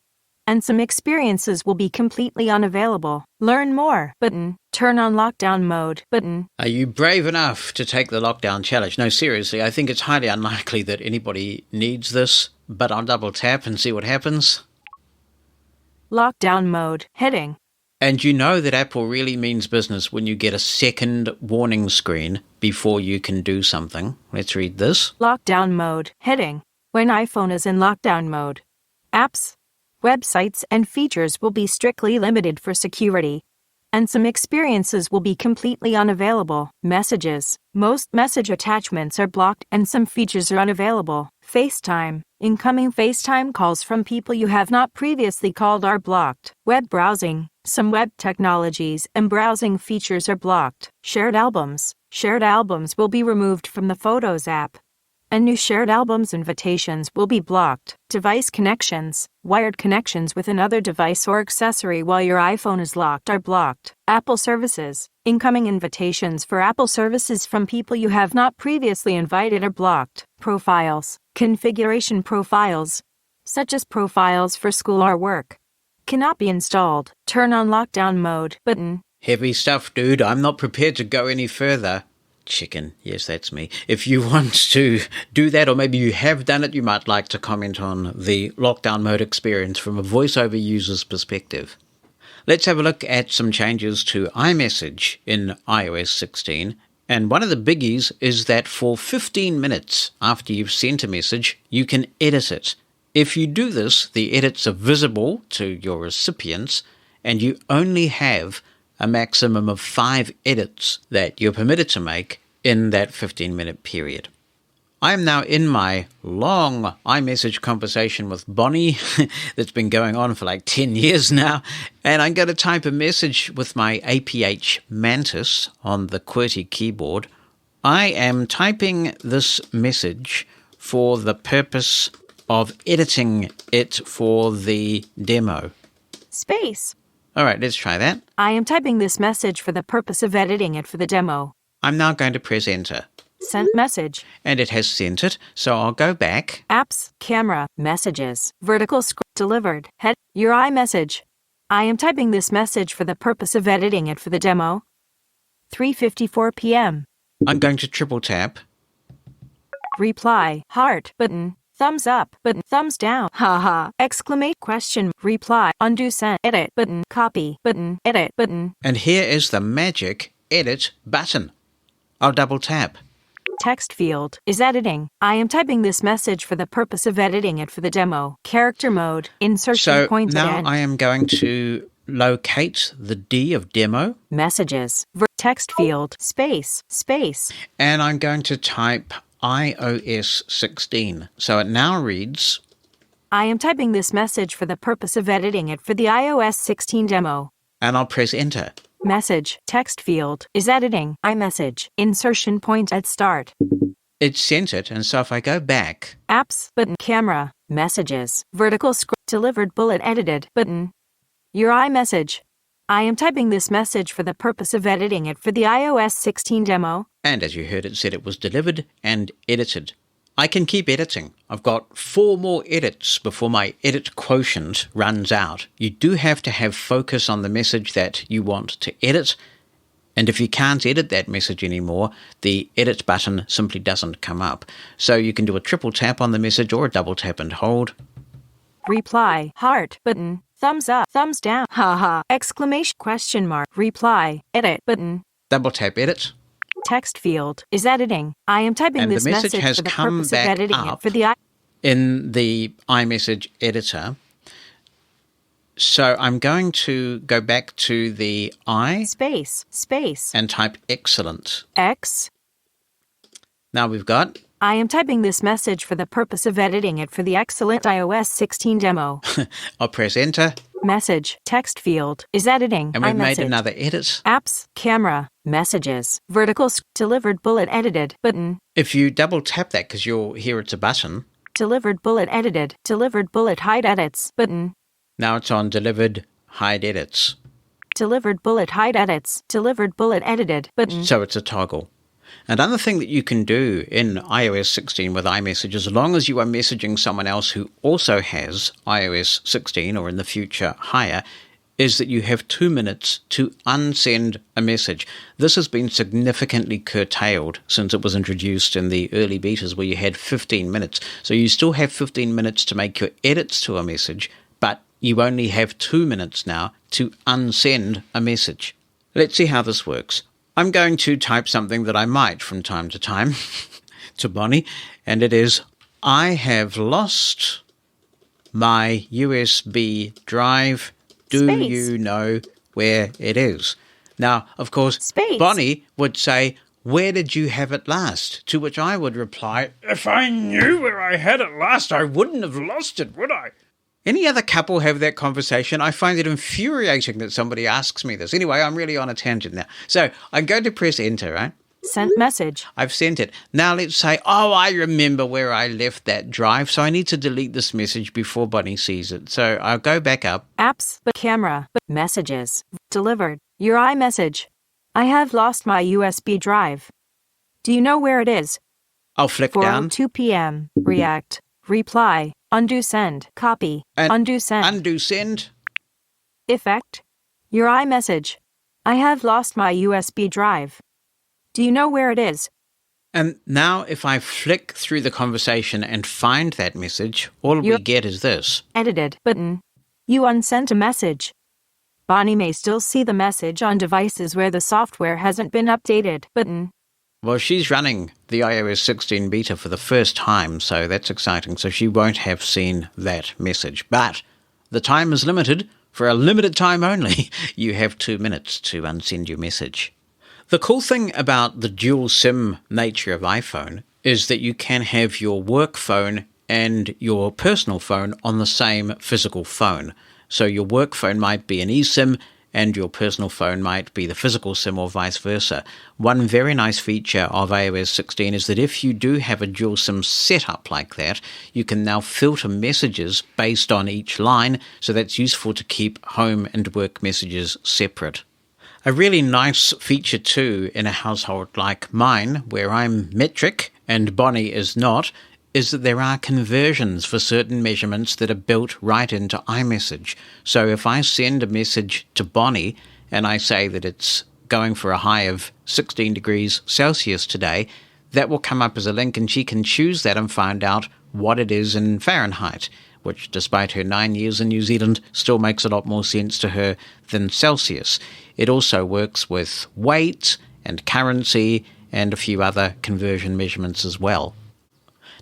and some experiences will be completely unavailable. Learn more, button. Turn on lockdown mode, button. Are you brave enough to take the lockdown challenge? No, seriously, I think it's highly unlikely that anybody needs this, but I'll double tap and see what happens. Lockdown mode, heading. And you know that Apple really means business when you get a second warning screen before you can do something. Let's read this. Lockdown mode, heading. When iPhone is in lockdown mode, apps, websites, and features will be strictly limited for security, and some experiences will be completely unavailable. Messages. Most message attachments are blocked and some features are unavailable. FaceTime. Incoming FaceTime calls from people you have not previously called are blocked. Web browsing. Some web technologies and browsing features are blocked. Shared albums. Shared albums will be removed from the Photos app, and new shared albums invitations will be blocked. Device connections. Wired connections with another device or accessory while your iPhone is locked are blocked. Apple services. Incoming invitations for Apple services from people you have not previously invited are blocked. Profiles. Configuration profiles, such as profiles for school or work, cannot be installed. Turn on lockdown mode, button. Heavy stuff, dude. I'm not prepared to go any further. Chicken. Yes, that's me. If you want to do that, or maybe you have done it, you might like to comment on the lockdown mode experience from a voiceover user's perspective. Let's have a look at some changes to iMessage in iOS 16. And one of the biggies is that for 15 minutes after you've sent a message, you can edit it. If you do this, the edits are visible to your recipients, and you only have a maximum of 5 edits that you're permitted to make in that 15-minute period. I am now in my long iMessage conversation with Bonnie that's been going on for like 10 years now, and I'm going to type a message with my APH Mantis on the QWERTY keyboard. I am typing this message for the purpose of editing it for the demo. Space. All right, let's try that. I am typing this message for the purpose of editing it for the demo. I'm now going to press enter. Sent message. And it has sent it, so I'll go back. Apps, camera, messages, vertical scroll, delivered, head, your iMessage. I am typing this message for the purpose of editing it for the demo. 3:54 p.m. I'm going to triple tap. Reply, heart, button, thumbs up, button, thumbs down, haha, exclamation, question, reply, undo send, edit, button, copy, button, edit, button. And here is the magic edit button. I'll double tap. Text field is editing. I am typing this message for the purpose of editing it for the demo. Character mode, insertion So pointed now end. I am going to locate the D of demo. Messages, text field, space, space. And I'm going to type iOS 16. So it now reads, I am typing this message for the purpose of editing it for the iOS 16 demo. and I'll press enter. Message, text field, is editing, iMessage, insertion point at start. It sent it, and so if I go back, Apps, button, camera, messages, vertical scroll, delivered bullet edited, button. Your iMessage. I am typing this message for the purpose of editing it for the iOS 16 demo. and as you heard, it said it was delivered and edited. I can keep editing. I've got 4 more edits before my edit quotient runs out. You do have to have focus on the message that you want to edit, and if you can't edit that message anymore, the edit button simply doesn't come up. So you can do a triple tap on the message or a double tap and hold. Reply, heart, button, thumbs up, thumbs down, haha, exclamation, question mark, reply, edit, button. Double tap edit, Text field is editing. I am typing and this the message message has for the come purpose of back editing up it for the in the iMessage editor. So I'm going to go back to the I space, space, and type excellent. X. Now we've got, I am typing this message for the purpose of editing it for the excellent iOS 16 demo. I'll press enter, Message, text field, is editing, and we've made iMessage. another edit. Apps, camera, messages, vertical delivered bullet edited, button. If you double tap that, because you'll hear it's a button, Delivered bullet edited, delivered bullet hide edits, button. now it's on delivered hide edits. Delivered bullet hide edits, delivered bullet edited, button. So it's a toggle. Another thing that you can do in iOS 16 with iMessage, as long as you are messaging someone else who also has iOS 16 or in the future higher, is that you have 2 minutes to unsend a message. This has been significantly curtailed since it was introduced in the early betas where you had 15 minutes. So you still have 15 minutes to make your edits to a message, but you only have 2 minutes now to unsend a message. Let's see how this works. I'm going to type something that I might from time to time to Bonnie, and it is, I have lost my USB drive. Do Space. you know where it is? Now, of course, Space. Bonnie would say, where did you have it last? To which I would reply, if I knew where I had it last, I wouldn't have lost it, would I? Any other couple have that conversation? I find it infuriating that somebody asks me this. Anyway, I'm really on a tangent now. So I'm going to press enter, right? Sent message. I've sent it. Now let's say, oh, I remember where I left that drive, so I need to delete this message before Bonnie sees it. So I'll go back up. Apps, but camera, but messages, delivered. Your iMessage. I have lost my USB drive. Do you know where it is? I'll flick down. 4:02 p.m. React. Reply. Undo send. Copy. And undo send. Undo send. Effect. Your iMessage. I have lost my USB drive. Do you know where it is? And now if I flick through the conversation and find that message, all we get is this. Edited button. You unsent a message. Bonnie may still see the message on devices where the software hasn't been updated button. Well, she's running the iOS 16 beta for the first time, so that's exciting. So she won't have seen that message. But the time is limited. For a limited time only, you have 2 minutes to unsend your message. The cool thing about the dual SIM nature of iPhone is that you can have your work phone and your personal phone on the same physical phone. So your work phone might be an eSIM and your personal phone might be the physical SIM or vice versa. One very nice feature of iOS 16 is that if you do have a dual SIM setup like that, you can now filter messages based on each line, so that's useful to keep home and work messages separate. A really nice feature too in a household like mine, where I'm metric and Bonnie is not, is that there are conversions for certain measurements that are built right into iMessage. So if I send a message to Bonnie and I say that it's going for a high of 16 degrees Celsius today, that will come up as a link and she can choose that and find out what it is in Fahrenheit, which despite her 9 years in New Zealand still makes a lot more sense to her than Celsius. It also works with weight and currency and a few other conversion measurements as well.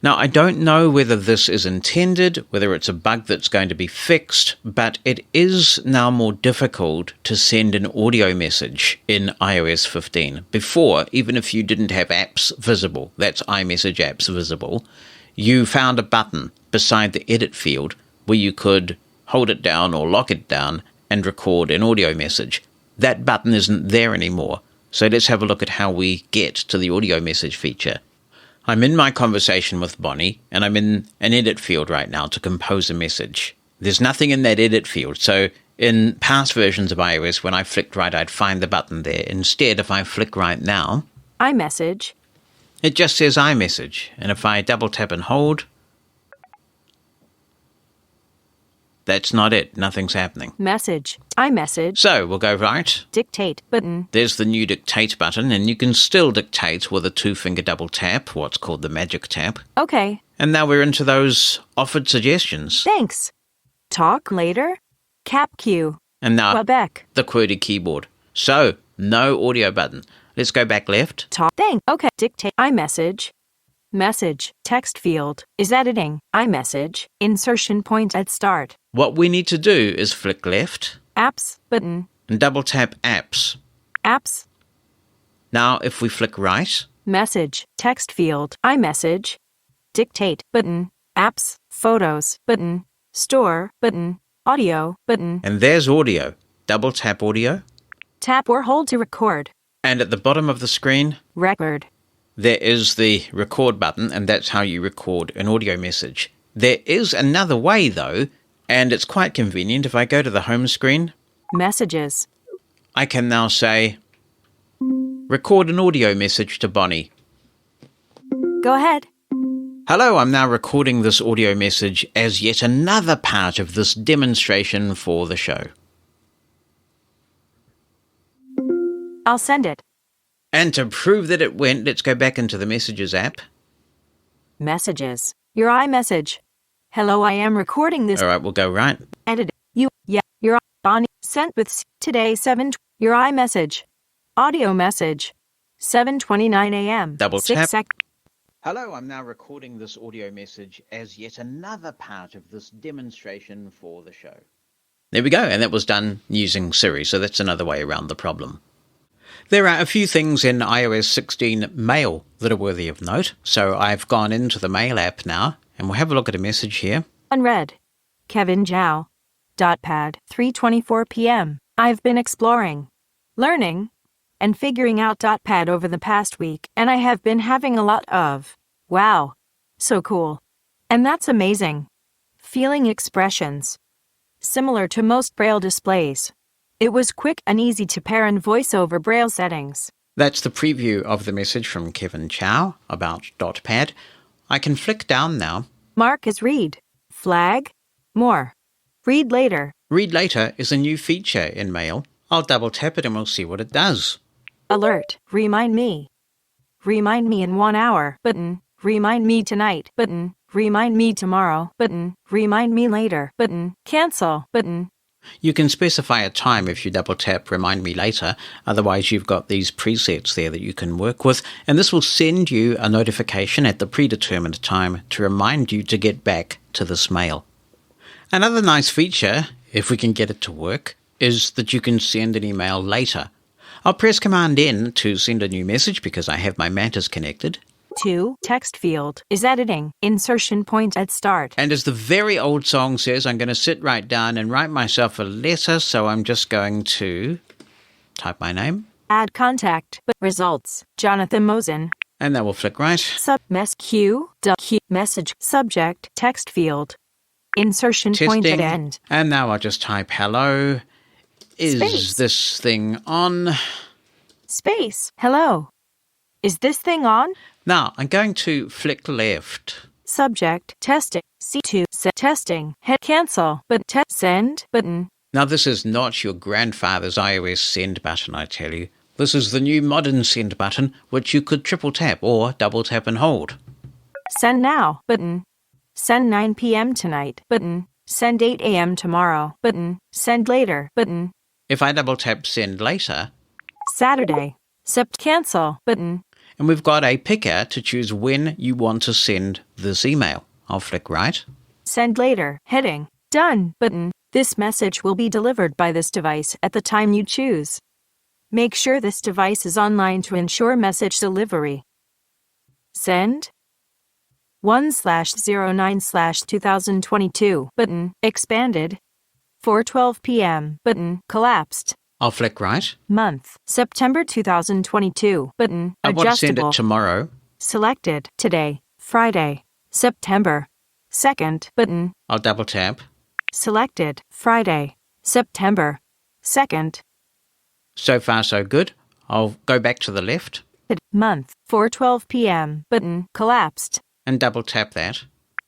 Now, I don't know whether this is intended, whether it's a bug that's going to be fixed, but it is now more difficult to send an audio message in iOS 15. Before, even if you didn't have apps visible, that's iMessage apps visible, you found a button beside the edit field where you could hold it down or lock it down and record an audio message. That button isn't there anymore. So let's have a look at how we get to the audio message feature. I'm in my conversation with Bonnie, and I'm in an edit field right now to compose a message. There's nothing in that edit field, so in past versions of iOS, when I flicked right, I'd find the button there. Instead, if I flick right now, iMessage. It just says iMessage, and if I double tap and hold, that's not it. Nothing's happening. Message. iMessage. So we'll go right. Dictate button. There's the new dictate button, and you can still dictate with a 2-finger double tap, what's called the magic tap. Okay. And now we're into those offered suggestions. Thanks. Talk later. Cap Q. And now Quebec. the QWERTY keyboard. So, no audio button. Let's go back left. Talk. Thank. Okay. Dictate. iMessage. Message. Text field. Is editing. iMessage. Insertion point at start. What we need to do is flick left Apps button. and double tap apps. Apps. Now, if we flick right, Message. Text field. iMessage. Dictate button. Apps. Photos button. Store button. Audio button. and there's audio. Double tap audio. Tap or hold to record. And at the bottom of the screen, Record. there is the record button, and that's how you record an audio message. There is another way, though, and it's quite convenient. If I go to the home screen, Messages. I can now say, record an audio message to Bonnie. Go ahead. Hello, I'm now recording this audio message as yet another part of this demonstration for the show. I'll send it. And to prove that it went, let's go back into the Messages app. Messages. Your iMessage. Hello, I am recording this. All right, we'll go right. Edit. You. Yeah. Your Bonnie. Sent with today 7. Your iMessage. Audio message. 7:29 a.m. Double 6 tap. sec. Hello, I'm now recording this audio message as yet another part of this demonstration for the show. There we go, and that was done using Siri, so that's another way around the problem. There are a few things in iOS 16 Mail that are worthy of note, so I've gone into the Mail app now, and we'll have a look at a message here. Unread. Kevin Zhao. Dotpad. 3:24 p.m. I've been exploring, learning, and figuring out Dotpad over the past week, and I have been having a lot of, wow, so cool. And that's amazing. Feeling expressions. Similar to most Braille displays. It was quick and easy to pair in voiceover Braille settings. That's the preview of the message from Kevin Chow about Dotpad. I can flick down now. Mark as read. Flag. More. Read later. Read Later is a new feature in Mail. I'll double tap it and we'll see what it does. Alert. Remind me. Remind me in 1 hour. Button. Remind me tonight. Button. Remind me tomorrow. Button. Remind me later. Button. Cancel. Button. You can specify a time if you double tap Remind Me Later, otherwise you've got these presets there that you can work with, and this will send you a notification at the predetermined time to remind you to get back to this mail. Another nice feature, if we can get it to work, is that you can send an email later. I'll press Command N to send a new message because I have my Mantis connected. 2. Text field. Is editing. Insertion point at start. And as the very old song says, I'm going to sit right down and write myself a letter, so I'm just going to type my name. Add contact. Results. Jonathan Mosen. And then we'll flick right. Q. Message. Subject. Text field. Insertion point at end. And now I'll just type hello. Is Space. this thing on? Space. Hello. Is this thing on? Now I'm going to flick left. Subject. Testing. C2. Testing. Head cancel. But send button. Now this is not your grandfather's iOS send button, I tell you. This is the new modern send button, which you could triple tap or double tap and hold. Send now button. Send 9 p.m. tonight button. Send 8 a.m. tomorrow button. Send later button. If I double tap send later, Saturday. Cancel button. And we've got a picker to choose when you want to send this email. I'll flick right. Send later. Heading. Done. Button. This message will be delivered by this device at the time you choose. Make sure this device is online to ensure message delivery. Send. 1/09/2022. Button. Expanded. 4:12 p.m. Button. Collapsed. I'll flick right. Month. September 2022. Button. I want to send Adjustable. it tomorrow. Selected. Today. Friday. September 2nd. Button. I'll double tap. Selected. Friday. September 2nd. So far, so good. I'll go back to the left Month. 4:12 p.m. Button. Collapsed. and double tap that.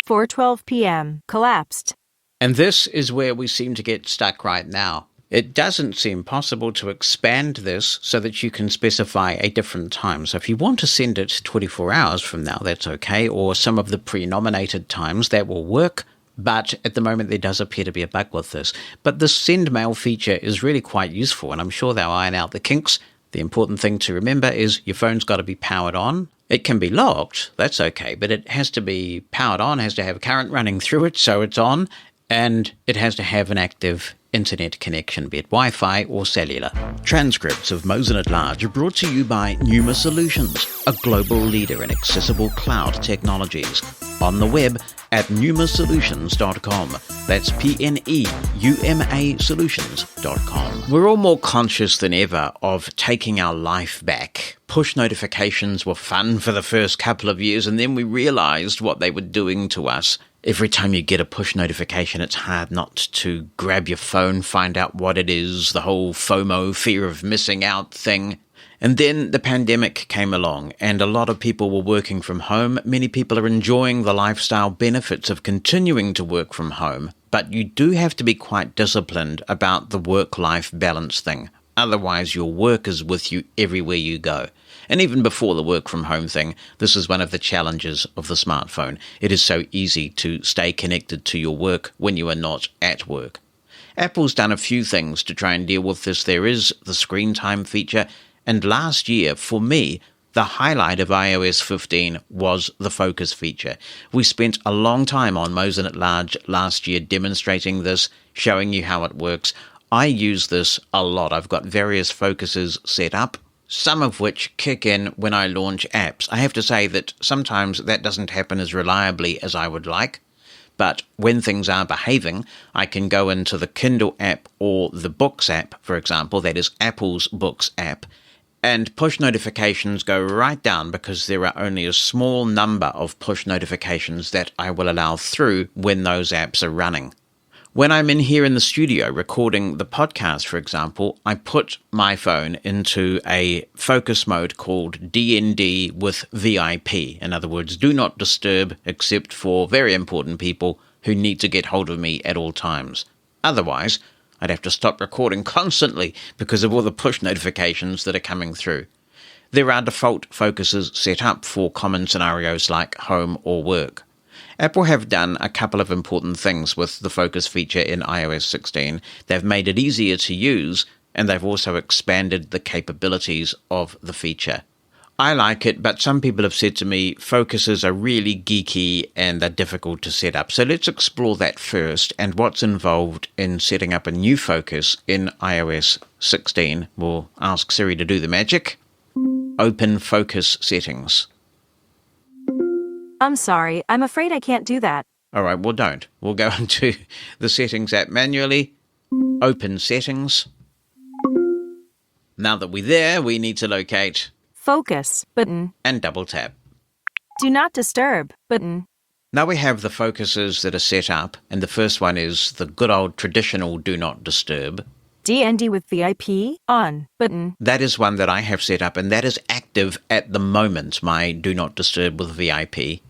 4:12 p.m. Collapsed. And this is where we seem to get stuck right now. It doesn't seem possible to expand this so that you can specify a different time. So if you want to send it 24 hours from now, that's okay, or some of the pre-nominated times, that will work. But at the moment, there does appear to be a bug with this. But the send mail feature is really quite useful, and I'm sure they'll iron out the kinks. The important thing to remember is your phone's got to be powered on. It can be locked, that's okay, but it has to be powered on, has to have current running through it so it's on, and it has to have an active internet connection, be it Wi-Fi or cellular. Transcripts of Mosen At Large are brought to you by Pneuma Solutions, a global leader in accessible cloud technologies. On the web at pneumasolutions.com. That's PNEUMA Solutions.com. We're all more conscious than ever of taking our life back. Push notifications were fun for the first couple of years, and then we realized what they were doing to us. Every time you get a push notification, it's hard not to grab your phone, find out what it is, the whole FOMO, fear of missing out thing. And then the pandemic came along, and a lot of people were working from home. Many people are enjoying the lifestyle benefits of continuing to work from home, but you do have to be quite disciplined about the work-life balance thing. Otherwise, your work is with you everywhere you go. And even before the work from home thing, this is one of the challenges of the smartphone. It is so easy to stay connected to your work when you are not at work. Apple's done a few things to try and deal with this. There is the screen time feature, and last year, for me, the highlight of iOS 15 was the focus feature. We spent a long time on Mosen At Large last year demonstrating this, showing you how it works. I use this a lot. I've got various focuses set up, some of which kick in when I launch apps. I have to say that sometimes that doesn't happen as reliably as I would like, but when things are behaving, I can go into the Kindle app or the Books app, for example, that is Apple's Books app, and push notifications go right down because there are only a small number of push notifications that I will allow through when those apps are running. When I'm in here in the studio recording the podcast, for example, I put my phone into a focus mode called DND with VIP. In other words, do not disturb except for very important people who need to get hold of me at all times. Otherwise, I'd have to stop recording constantly because of all the push notifications that are coming through. There are default focuses set up for common scenarios like home or work. Apple have done a couple of important things with the focus feature in iOS 16. They've made it easier to use, and they've also expanded the capabilities of the feature. I like it, but some people have said to me, focuses are really geeky and they're difficult to set up. So let's explore that first and what's involved in setting up a new focus in iOS 16. We'll ask Siri to do the magic. Open focus settings. I'm sorry, I'm afraid I can't do that. All right, well, don't. We'll go into the settings app manually. Open settings. Now that we're there, we need to locate Focus button. and double tap. Do not disturb button. Now we have the focuses that are set up, and the first one is the good old traditional do not disturb. DND with VIP on button. That is one that I have set up, and that is active at the moment, my do not disturb with VIP.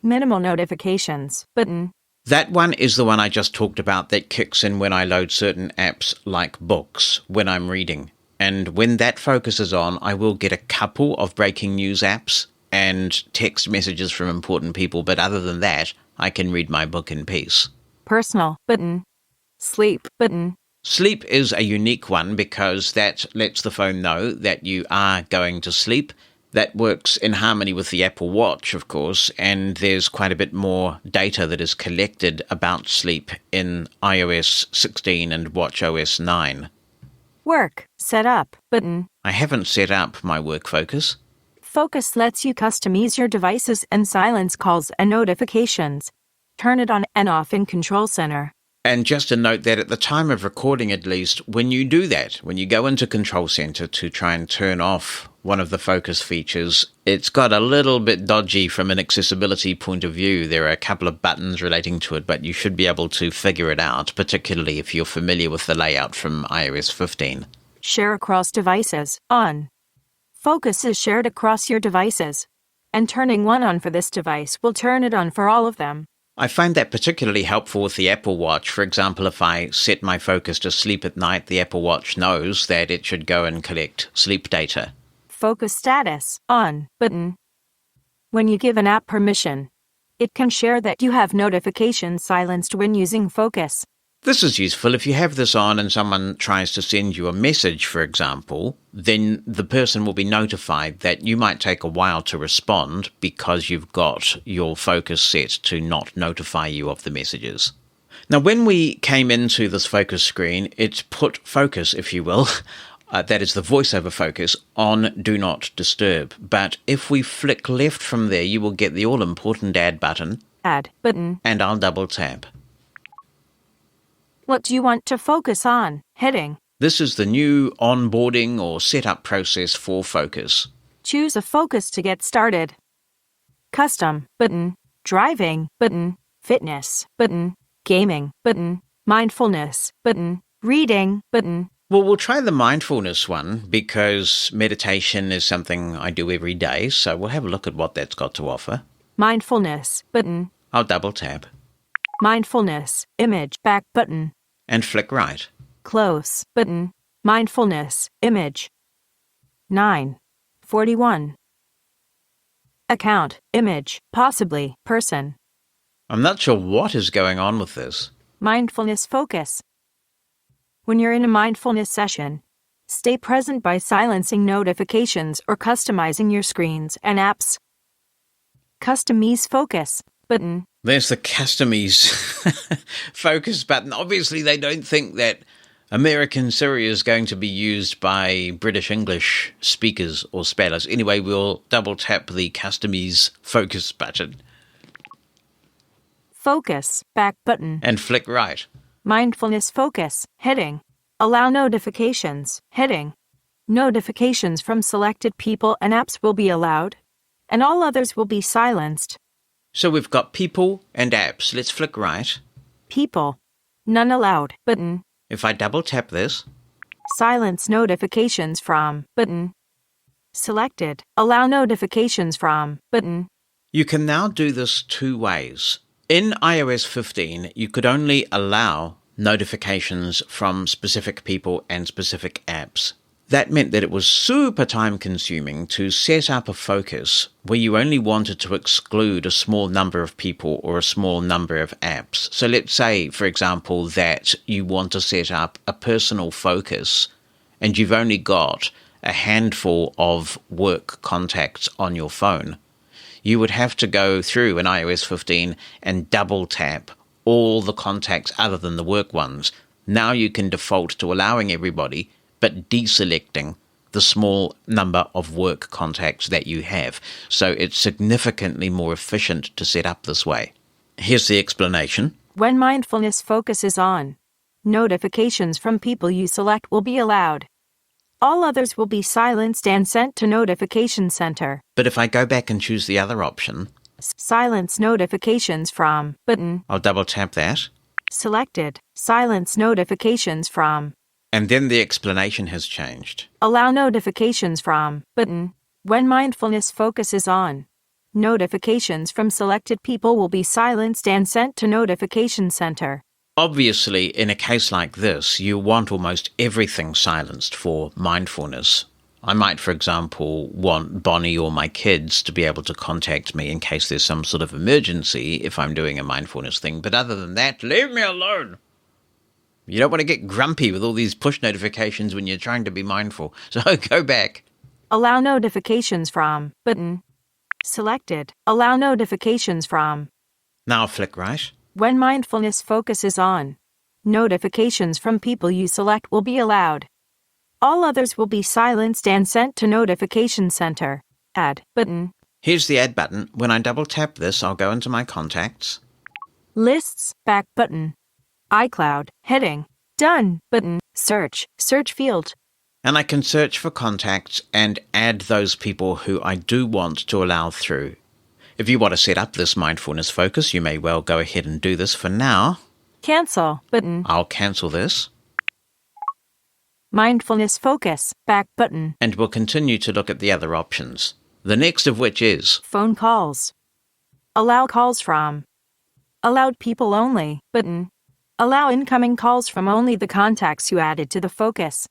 Minimal notifications button. That one is the one I just talked about that kicks in when I load certain apps like books, when I'm reading. And when that focus is on, I will get a couple of breaking news apps and text messages from important people, but other than that, I can read my book in peace. Personal button. Sleep button. Sleep is a unique one because that lets the phone know that you are going to sleep, That works in harmony with the Apple Watch, of course, and there's quite a bit more data that is collected about sleep in iOS 16 and watchOS 9. Work, set up, button. I haven't set up my work focus. Focus lets you customize your devices and silence calls and notifications. Turn it on and off in Control Center. And just a note that at the time of recording at least, when you do that, when you go into Control Center to try and turn off one of the focus features, it's got a little bit dodgy from an accessibility point of view. There are a couple of buttons relating to it, but you should be able to figure it out, particularly if you're familiar with the layout from iOS 15. Share across devices, on. Focus is shared across your devices, and turning one on for this device will turn it on for all of them. I find that particularly helpful with the Apple Watch. For example, if I set my focus to sleep at night, the Apple Watch knows that it should go and collect sleep data. Focus status, on, button. When you give an app permission, it can share that you have notifications silenced when using Focus. This is useful if you have this on and someone tries to send you a message, for example, then the person will be notified that you might take a while to respond because you've got your focus set to not notify you of the messages. Now, when we came into this focus screen, it's put focus, if you will, that is the voiceover focus, on Do Not Disturb. But if we flick left from there, you will get the all-important Add button. Add button. And I'll double tap. What do you want to focus on? Heading. This is the new onboarding or setup process for Focus. Choose a focus to get started. Custom button. Driving button. Fitness button. Gaming button. Mindfulness button. Reading button. Well, we'll try the mindfulness one because meditation is something I do every day, so we'll have a look at what that's got to offer. Mindfulness button. I'll double tap. Mindfulness image back button. And flick right. Close button. Mindfulness image. 9:41. Account image possibly person. I'm not sure what is going on with this. Mindfulness focus. When you're in a mindfulness session, stay present by silencing notifications or customizing your screens and apps. Customize focus button. There's the Customize focus button. Obviously, they don't think that American Siri is going to be used by British English speakers or spellers. Anyway, we'll double tap the Customize focus button. Focus back button. And flick right. Mindfulness focus heading. Allow notifications heading. Notifications from selected people and apps will be allowed, and all others will be silenced. So we've got people and apps. Let's flick right. People. None allowed button. If I double tap this. Silence notifications from button. Selected. Allow notifications from button. You can now do this two ways. In iOS 15, you could only allow notifications from specific people and specific apps. That meant that it was super time-consuming to set up a focus where you only wanted to exclude a small number of people or a small number of apps. So let's say, for example, that you want to set up a personal focus and you've only got a handful of work contacts on your phone. You would have to go through in iOS 15 and double-tap all the contacts other than the work ones. Now you can default to allowing everybody but deselecting the small number of work contacts that you have. So it's significantly more efficient to set up this way. Here's the explanation. When mindfulness focus is on, notifications from people you select will be allowed. All others will be silenced and sent to Notification Center. But if I go back and choose the other option, Silence notifications from button. I'll double tap that. Selected. Silence notifications from. And then the explanation has changed. Allow notifications from button. When mindfulness focus is on, notifications from selected people will be silenced and sent to Notification Center. Obviously, in a case like this, you want almost everything silenced for mindfulness. I might, for example, want Bonnie or my kids to be able to contact me in case there's some sort of emergency if I'm doing a mindfulness thing. But other than that, leave me alone. You don't want to get grumpy with all these push notifications when you're trying to be mindful. So go back. Allow notifications from button. Selected. Allow notifications from. Now flick right. When mindfulness focus is on, notifications from people you select will be allowed. All others will be silenced and sent to Notification Center. Add button. Here's the Add button. When I double tap this, I'll go into my contacts. Lists, back button. iCloud, heading. Done button. Search field. And I can search for contacts and add those people who I do want to allow through. If you want to set up this mindfulness focus, you may well go ahead and do this for now. Cancel button. I'll cancel this. Mindfulness focus, back button. And we'll continue to look at the other options. The next of which is Phone calls. Allow calls from. Allowed people only button. Allow incoming calls from only the contacts you added to the focus.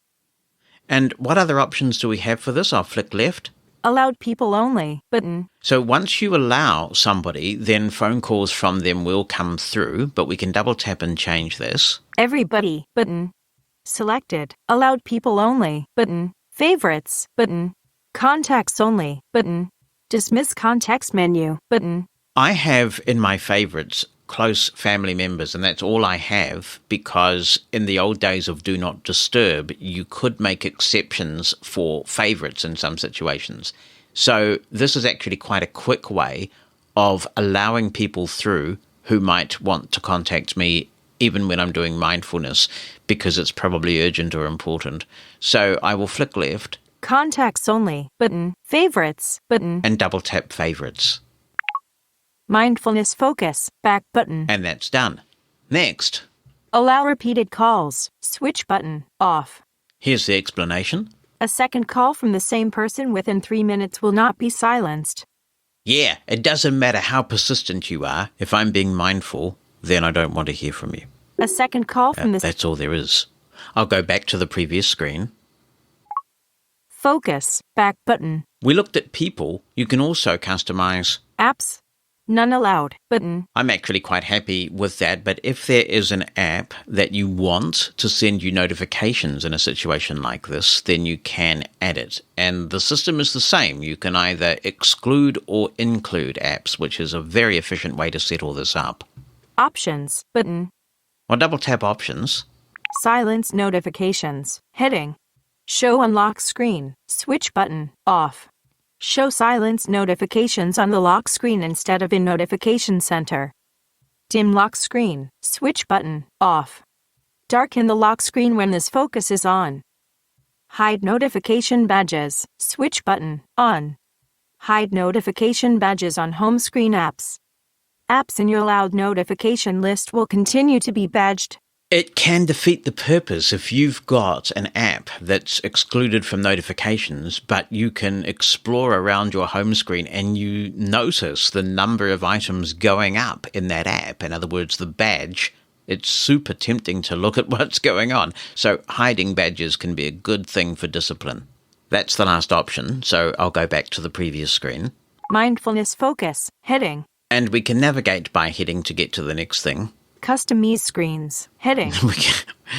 And what other options do we have for this? I'll flick left. Allowed people only button. So once you allow somebody, then phone calls from them will come through, but we can double tap and change this. Everybody button. Selected. Allowed people only button. Favorites button. Contacts only button. Dismiss context menu button. I have in my favorites close family members, and that's all I have, because in the old days of Do Not Disturb, you could make exceptions for favorites in some situations. So this is actually quite a quick way of allowing people through who might want to contact me even when I'm doing mindfulness, because it's probably urgent or important. So I will flick left. Contacts only button. Favorites button. And double tap favorites. Mindfulness focus, back button. And that's done. Next, Allow repeated calls, switch button, off. here's the explanation. A second call from the same person within 3 minutes will not be silenced. Yeah, it doesn't matter how persistent you are. If I'm being mindful, then I don't want to hear from you. A second call from the That's all there is. I'll go back to the previous screen. focus, back button. We looked at people. You can also customize. Apps, none allowed button. I'm actually quite happy with that, but if there is an app that you want to send you notifications in a situation like this, then you can add it. And the system is the same. You can either exclude or include apps, which is a very efficient way to set all this up. Options button. I'll double tap options. Silence notifications, heading. Show unlock screen, switch button, off. Show silence notifications on the lock screen instead of in Notification Center. Dim lock screen, switch button, off. Darken the lock screen when this focus is on. Hide notification badges, switch button, on. Hide notification badges on home screen apps. Apps in your allowed notification list will continue to be badged. It can defeat the purpose if you've got an app that's excluded from notifications, but you can explore around your home screen and you notice the number of items going up in that app. In other words, the badge. It's super tempting to look at what's going on. So hiding badges can be a good thing for discipline. That's the last option, so I'll go back to the previous screen. Mindfulness focus, heading. And we can navigate by heading to get to the next thing. Customize screens, heading.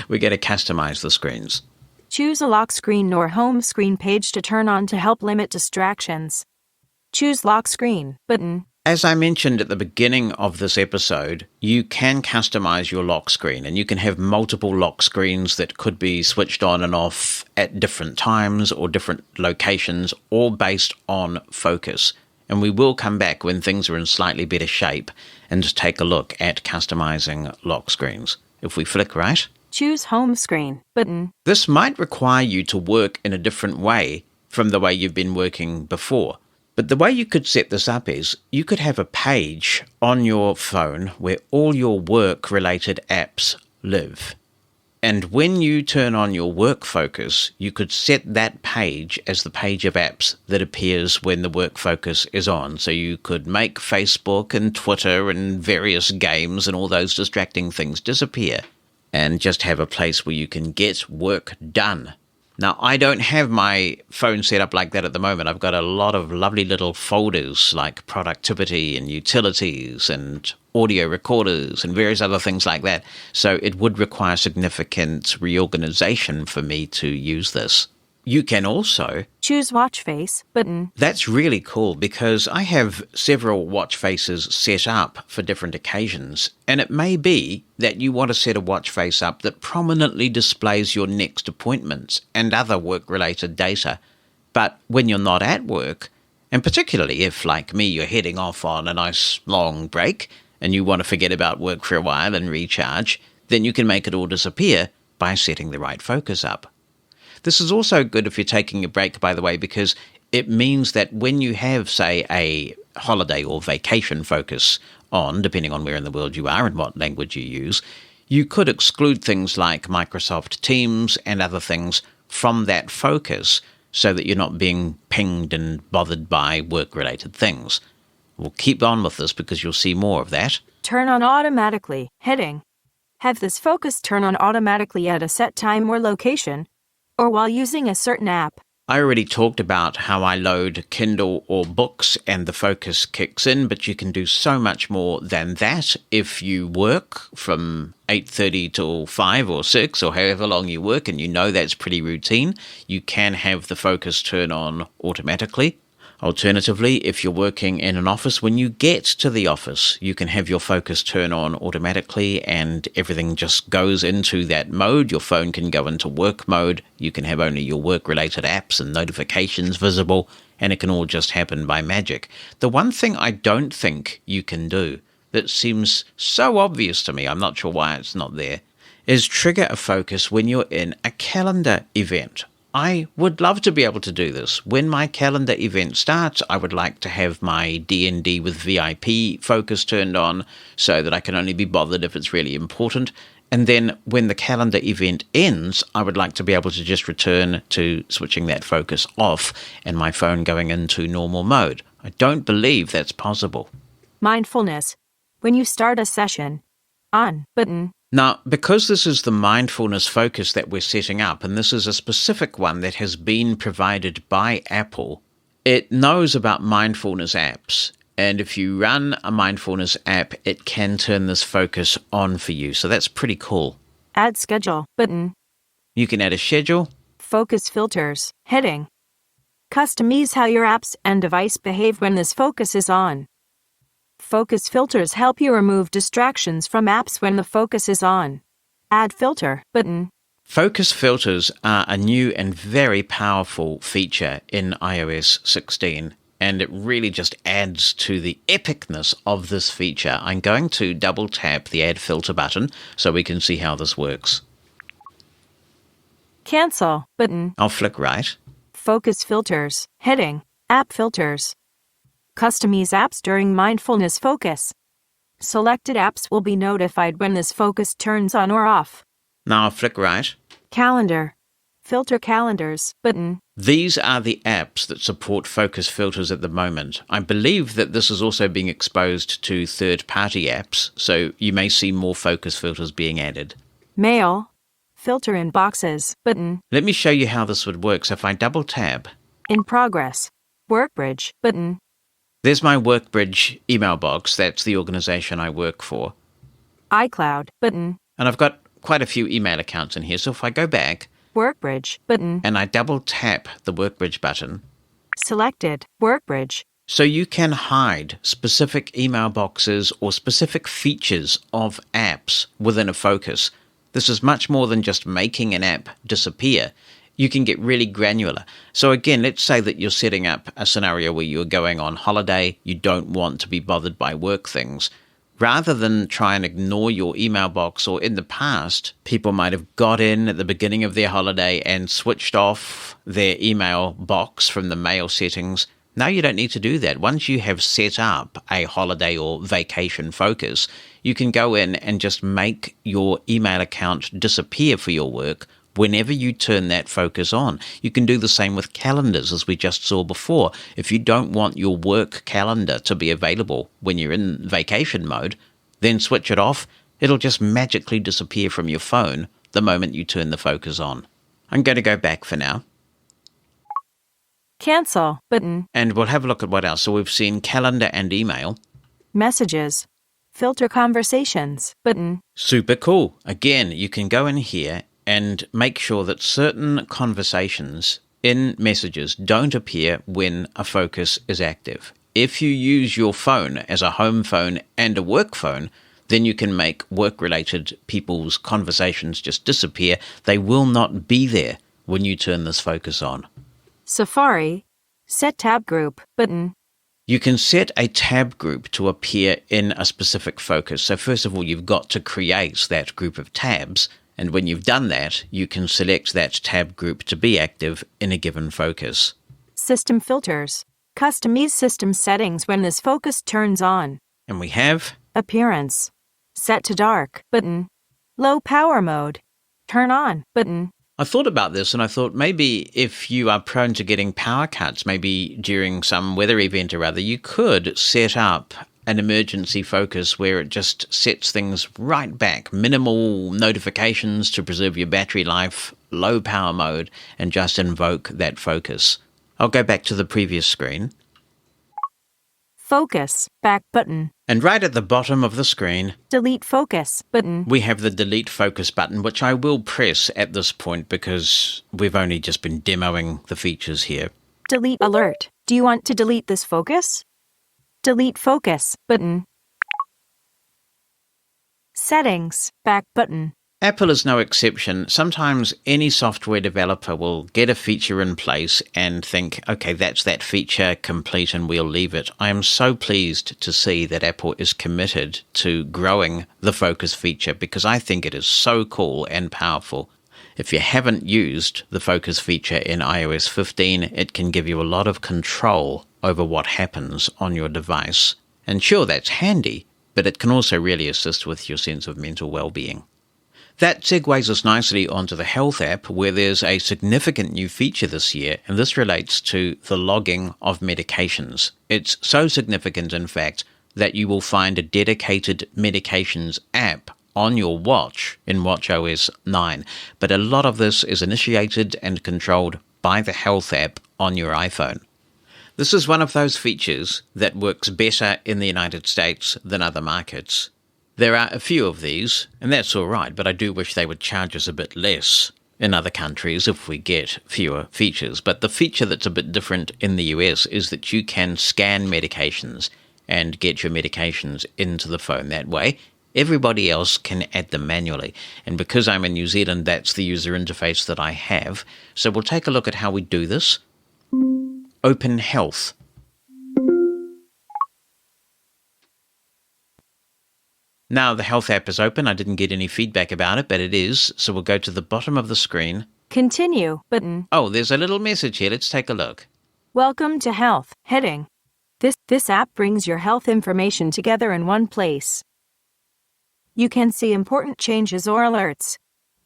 We get to customize the screens. Choose a lock screen or home screen page to turn on to help limit distractions. Choose lock screen button. As I mentioned at the beginning of this episode, you can customize your lock screen, and you can have multiple lock screens that could be switched on and off at different times or different locations, all based on focus. And we will come back when things are in slightly better shape and just take a look at customizing lock screens. If we flick right, Choose home screen button. this might require you to work in a different way from the way you've been working before. But the way you could set this up is you could have a page on your phone where all your work-related apps live. And when you turn on your work focus, you could set that page as the page of apps that appears when the work focus is on. So you could make Facebook and Twitter and various games and all those distracting things disappear and just have a place where you can get work done. Now, I don't have my phone set up like that at the moment. I've got a lot of lovely little folders like productivity and utilities and audio recorders and various other things like that. So it would require significant reorganization for me to use this. You can also... Choose watch face button. That's really cool because I have several watch faces set up for different occasions, and it may be that you want to set a watch face up that prominently displays your next appointments and other work-related data. But when you're not at work, and particularly if, like me, you're heading off on a nice long break and you want to forget about work for a while and recharge, then you can make it all disappear by setting the right focus up. This is also good if you're taking a break, by the way, because it means that when you have, say, a holiday or vacation focus on, depending on where in the world you are and what language you use, you could exclude things like Microsoft Teams and other things from that focus so that you're not being pinged and bothered by work-related things. We'll keep on with this because you'll see more of that. Turn on automatically. Heading. Have this focus turn on automatically at a set time or location, or while using a certain app. I already talked about how I load Kindle or books and the focus kicks in, but you can do so much more than that. If you work from 8:30 till 5 or 6 or however long you work and you know that's pretty routine, you can have the focus turn on automatically. Alternatively, if you're working in an office, when you get to the office, you can have your focus turn on automatically and everything just goes into that mode. Your phone can go into work mode. You can have only your work-related apps and notifications visible, and it can all just happen by magic. The one thing I don't think you can do that seems so obvious to me, I'm not sure why it's not there, is trigger a focus when you're in a calendar event. I would love to be able to do this. When my calendar event starts, I would like to have my D&D with VIP focus turned on so that I can only be bothered if it's really important. And then when the calendar event ends, I would like to be able to just return to switching that focus off and my phone going into normal mode. I don't believe that's possible. Mindfulness. When you start a session. On button. Now, because this is the mindfulness focus that we're setting up, and this is a specific one that has been provided by Apple, it knows about mindfulness apps. And if you run a mindfulness app, it can turn this focus on for you. So that's pretty cool. Add schedule button. You can add a schedule. Focus filters. Heading. Customize how your apps and device behave when this focus is on. Focus filters help you remove distractions from apps when the focus is on. Add filter button. Focus filters are a new and very powerful feature in iOS 16, and it really just adds to the epicness of this feature. I'm going to double tap the Add Filter button so we can see how this works. Cancel button. I'll flick right. Focus filters. Heading. App filters. Customize apps during mindfulness focus. Selected apps will be notified when this focus turns on or off. Now I'll flick right. Calendar. Filter calendars button. These are the apps that support focus filters at the moment. I believe that this is also being exposed to third-party apps, so you may see more focus filters being added. Mail. Filter inboxes button. Let me show you how this would work. So if I double tap. In progress. Workbridge button. There's my Workbridge email box. That's the organization I work for. iCloud button. And I've got quite a few email accounts in here. So if I go back. Workbridge button. And I double tap the Workbridge button. Selected. Workbridge. So you can hide specific email boxes or specific features of apps within a focus. This is much more than just making an app disappear. You can get really granular. So again, let's say that you're setting up a scenario where you're going on holiday, you don't want to be bothered by work things. Rather than try and ignore your email box, or in the past, people might have got in at the beginning of their holiday and switched off their email box from the mail settings. Now you don't need to do that. Once you have set up a holiday or vacation focus, you can go in and just make your email account disappear for your work whenever you turn that focus on. You can do the same with calendars, as we just saw before. If you don't want your work calendar to be available when you're in vacation mode, then switch it off. It'll just magically disappear from your phone the moment you turn the focus on. I'm going to go back for now. Cancel button. And we'll have a look at what else. So we've seen calendar and email. Messages. Filter conversations button. Super cool. Again, you can go in here and make sure that certain conversations in messages don't appear when a focus is active. If you use your phone as a home phone and a work phone, then you can make work-related people's conversations just disappear. They will not be there when you turn this focus on. Safari. Set tab group button. You can set a tab group to appear in a specific focus. So first of all, you've got to create that group of tabs. And when you've done that, you can select that tab group to be active in a given focus. System filters. Customize system settings when this focus turns on. And we have Appearance. Set to dark button. Low power mode. Turn on button. I thought about this and I thought maybe if you are prone to getting power cuts, maybe during some weather event or other, you could set up an emergency focus where it just sets things right back. Minimal notifications to preserve your battery life, low power mode, and just invoke that focus. I'll go back to the previous screen. Focus. Back button. And right at the bottom of the screen, Delete focus button. we have the delete focus button, which I will press at this point because we've only just been demoing the features here. Delete alert. Do you want to delete this focus? Delete focus button. Settings. Back button. Apple is no exception. Sometimes any software developer will get a feature in place and think, okay, that's that feature complete and we'll leave it. I am so pleased to see that Apple is committed to growing the focus feature because I think it is so cool and powerful. If you haven't used the focus feature in iOS 15, it can give you a lot of control over what happens on your device. And sure, that's handy, but it can also really assist with your sense of mental well-being. That segues us nicely onto the Health app, where there's a significant new feature this year, and this relates to the logging of medications. It's so significant, in fact, that you will find a dedicated medications app on your watch in watchOS 9. But a lot of this is initiated and controlled by the Health app on your iPhone. This is one of those features that works better in the United States than other markets. There are a few of these, and that's all right, but I do wish they would charge us a bit less in other countries if we get fewer features. But the feature that's a bit different in the US is that you can scan medications and get your medications into the phone that way. Everybody else can add them manually. And because I'm in New Zealand, that's the user interface that I have. So we'll take a look at how we do this. Open Health. Now the Health app is open. I didn't get any feedback about it, but it is. So we'll go to the bottom of the screen. Continue button. Oh, there's a little message here. Let's take a look. Welcome to Health heading. This app brings your health information together in one place. You can see important changes or alerts,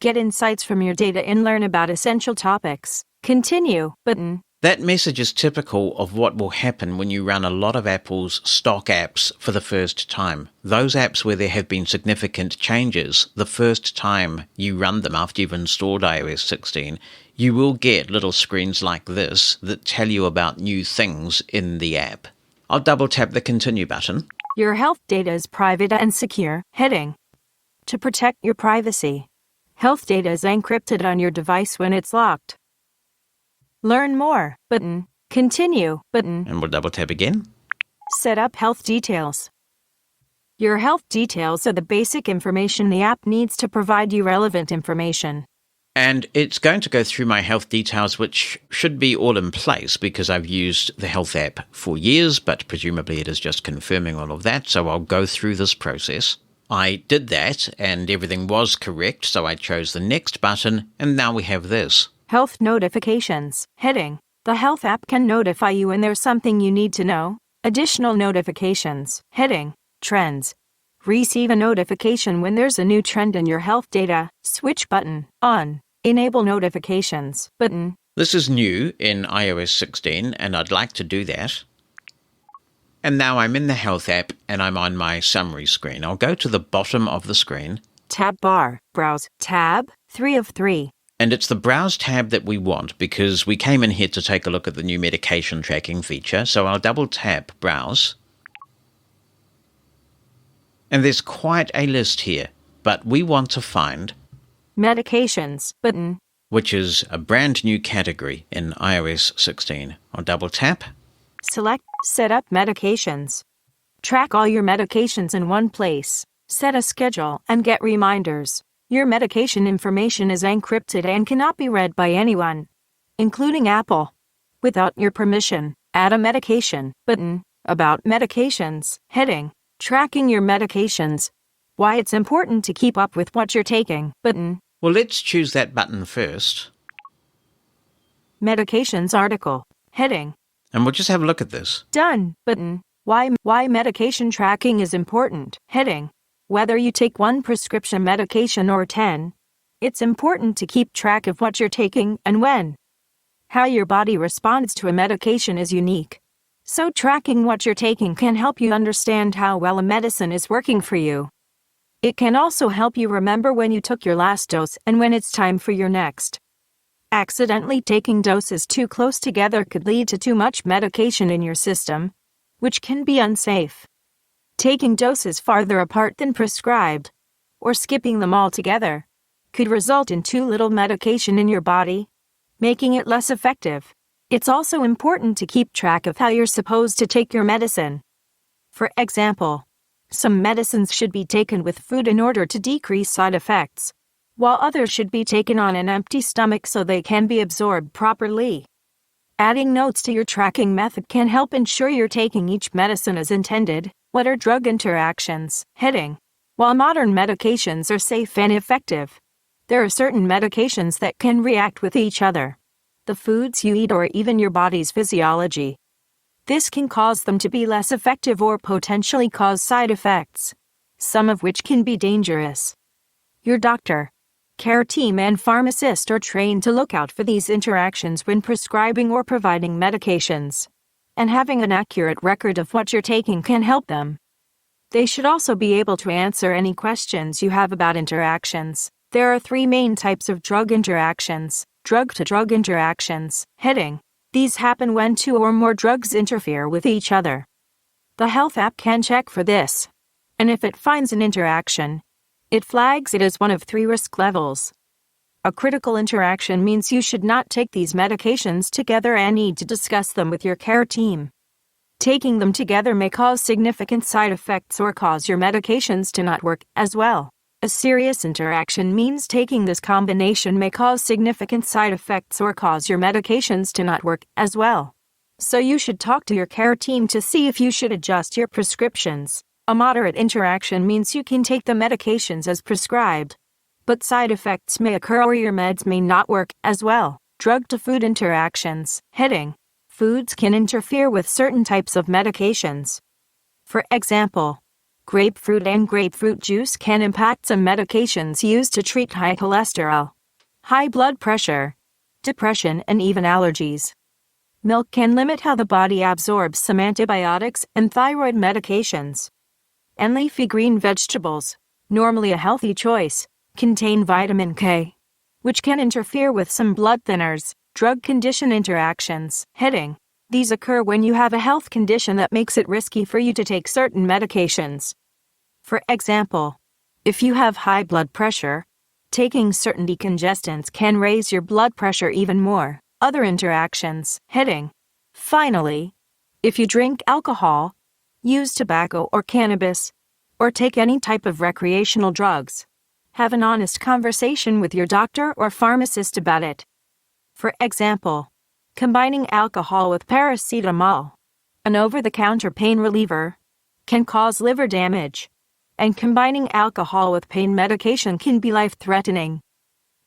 get insights from your data, and learn about essential topics. Continue button. That message is typical of what will happen when you run a lot of Apple's stock apps for the first time. Those apps where there have been significant changes, the first time you run them after you've installed iOS 16, you will get little screens like this that tell you about new things in the app. I'll double tap the Continue button. Your health data is private and secure. Heading. To protect your privacy. Health data is encrypted on your device when it's locked. Learn more button. Continue button. And we'll double tap again. Set up health details. Your health details are the basic information the app needs to provide you relevant information. And it's going to go through my health details, which should be all in place because I've used the Health app for years, but presumably it is just confirming all of that. So I'll go through this process. I did that and everything was correct. So I chose the next button and now we have this. Health notifications. Heading. The Health app can notify you when there's something you need to know. Additional notifications. Heading. Trends. Receive a notification when there's a new trend in your health data. Switch button. On. Enable notifications button. This is new in iOS 16 and I'd like to do that. And now I'm in the Health app and I'm on my summary screen. I'll go to the bottom of the screen. Tab bar. Browse. Tab. 3 of 3. And it's the Browse tab that we want because we came in here to take a look at the new medication tracking feature. So I'll double tap Browse. And there's quite a list here, but we want to find Medications button. which is a brand new category in iOS 16. I'll double tap. Select Set Up Medications. Track all your medications in one place. Set a schedule and get reminders. Your medication information is encrypted and cannot be read by anyone, including Apple, without your permission. Add a medication button. About medications. Heading. Tracking your medications. Why it's important to keep up with what you're taking button. Well, let's choose that button first. Medications article. Heading. And we'll just have a look at this. Done button. Why medication tracking is important. Heading. Whether you take one prescription medication or 10, it's important to keep track of what you're taking and when. How your body responds to a medication is unique, so tracking what you're taking can help you understand how well a medicine is working for you. It can also help you remember when you took your last dose and when it's time for your next. Accidentally taking doses too close together could lead to too much medication in your system, which can be unsafe. Taking doses farther apart than prescribed, or skipping them altogether, could result in too little medication in your body, making it less effective. It's also important to keep track of how you're supposed to take your medicine. For example, some medicines should be taken with food in order to decrease side effects, while others should be taken on an empty stomach so they can be absorbed properly. Adding notes to your tracking method can help ensure you're taking each medicine as intended. What are drug interactions? Heading. While modern medications are safe and effective, there are certain medications that can react with each other, the foods you eat, or even your body's physiology. This can cause them to be less effective or potentially cause side effects, some of which can be dangerous. Your doctor, care team, and pharmacist are trained to look out for these interactions when prescribing or providing medications, and having an accurate record of what you're taking can help them. They should also be able to answer any questions you have about interactions. There are 3 main types of drug interactions. Drug-to-drug interactions. Heading. These happen when 2 or more drugs interfere with each other. The health app can check for this, and if it finds an interaction, it flags it as one of 3 risk levels. A critical interaction means you should not take these medications together and need to discuss them with your care team. Taking them together may cause significant side effects or cause your medications to not work as well. A serious interaction means taking this combination may cause significant side effects or cause your medications to not work as well. So you should talk to your care team to see if you should adjust your prescriptions. A moderate interaction means you can take the medications as prescribed, but side effects may occur or your meds may not work as well. Drug-to-food interactions. Heading. Foods can interfere with certain types of medications. For example, grapefruit and grapefruit juice can impact some medications used to treat high cholesterol, high blood pressure, depression, and even allergies. Milk can limit how the body absorbs some antibiotics and thyroid medications. And leafy green vegetables, normally a healthy choice, contain vitamin K, which can interfere with some blood thinners. Drug condition interactions. Heading. These occur when you have a health condition that makes it risky for you to take certain medications. For example, if you have high blood pressure, taking certain decongestants can raise your blood pressure even more. Other interactions. Heading. Finally, if you drink alcohol, use tobacco or cannabis, or take any type of recreational drugs, have an honest conversation with your doctor or pharmacist about it. For example, combining alcohol with paracetamol, an over-the-counter pain reliever, can cause liver damage, and combining alcohol with pain medication can be life-threatening.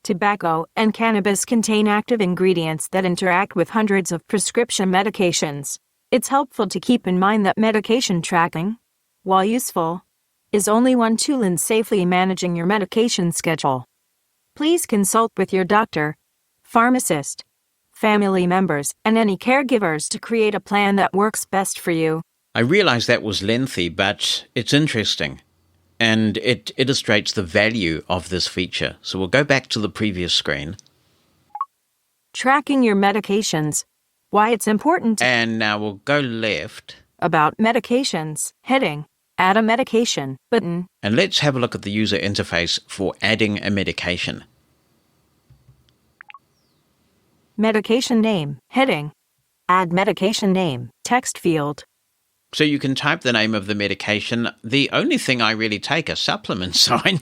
Tobacco and cannabis contain active ingredients that interact with hundreds of prescription medications. It's helpful to keep in mind that medication tracking, while useful, is only one tool in safely managing your medication schedule. Please consult with your doctor, pharmacist, family members, and any caregivers to create a plan that works best for you. I realize that was lengthy, but it's interesting, and it illustrates the value of this feature. So we'll go back to the previous screen. Tracking your medications. Why it's important. And now we'll go left. About medications. Heading. Add a medication button. And let's have a look at the user interface for adding a medication. Medication name, heading. Add medication name, text field. So you can type the name of the medication. The only thing I really take are supplements, so I'm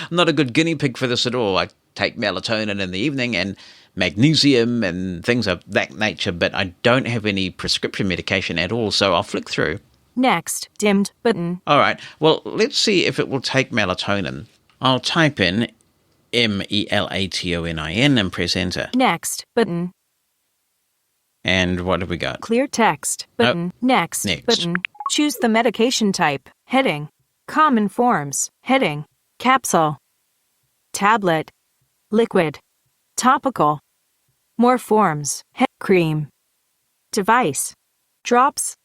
not a good guinea pig for this at all. I take melatonin in the evening and magnesium and things of that nature, but I don't have any prescription medication at all, so I'll flick through. Next, dimmed button. All right, well, let's see if it will take melatonin. I'll type in MELATONIN and press enter. Next button. And what have we got? Clear text button. Next button. Choose the medication type, heading. Common forms, heading. Capsule. Tablet. Liquid. Topical. More forms, cream. Device. Drops.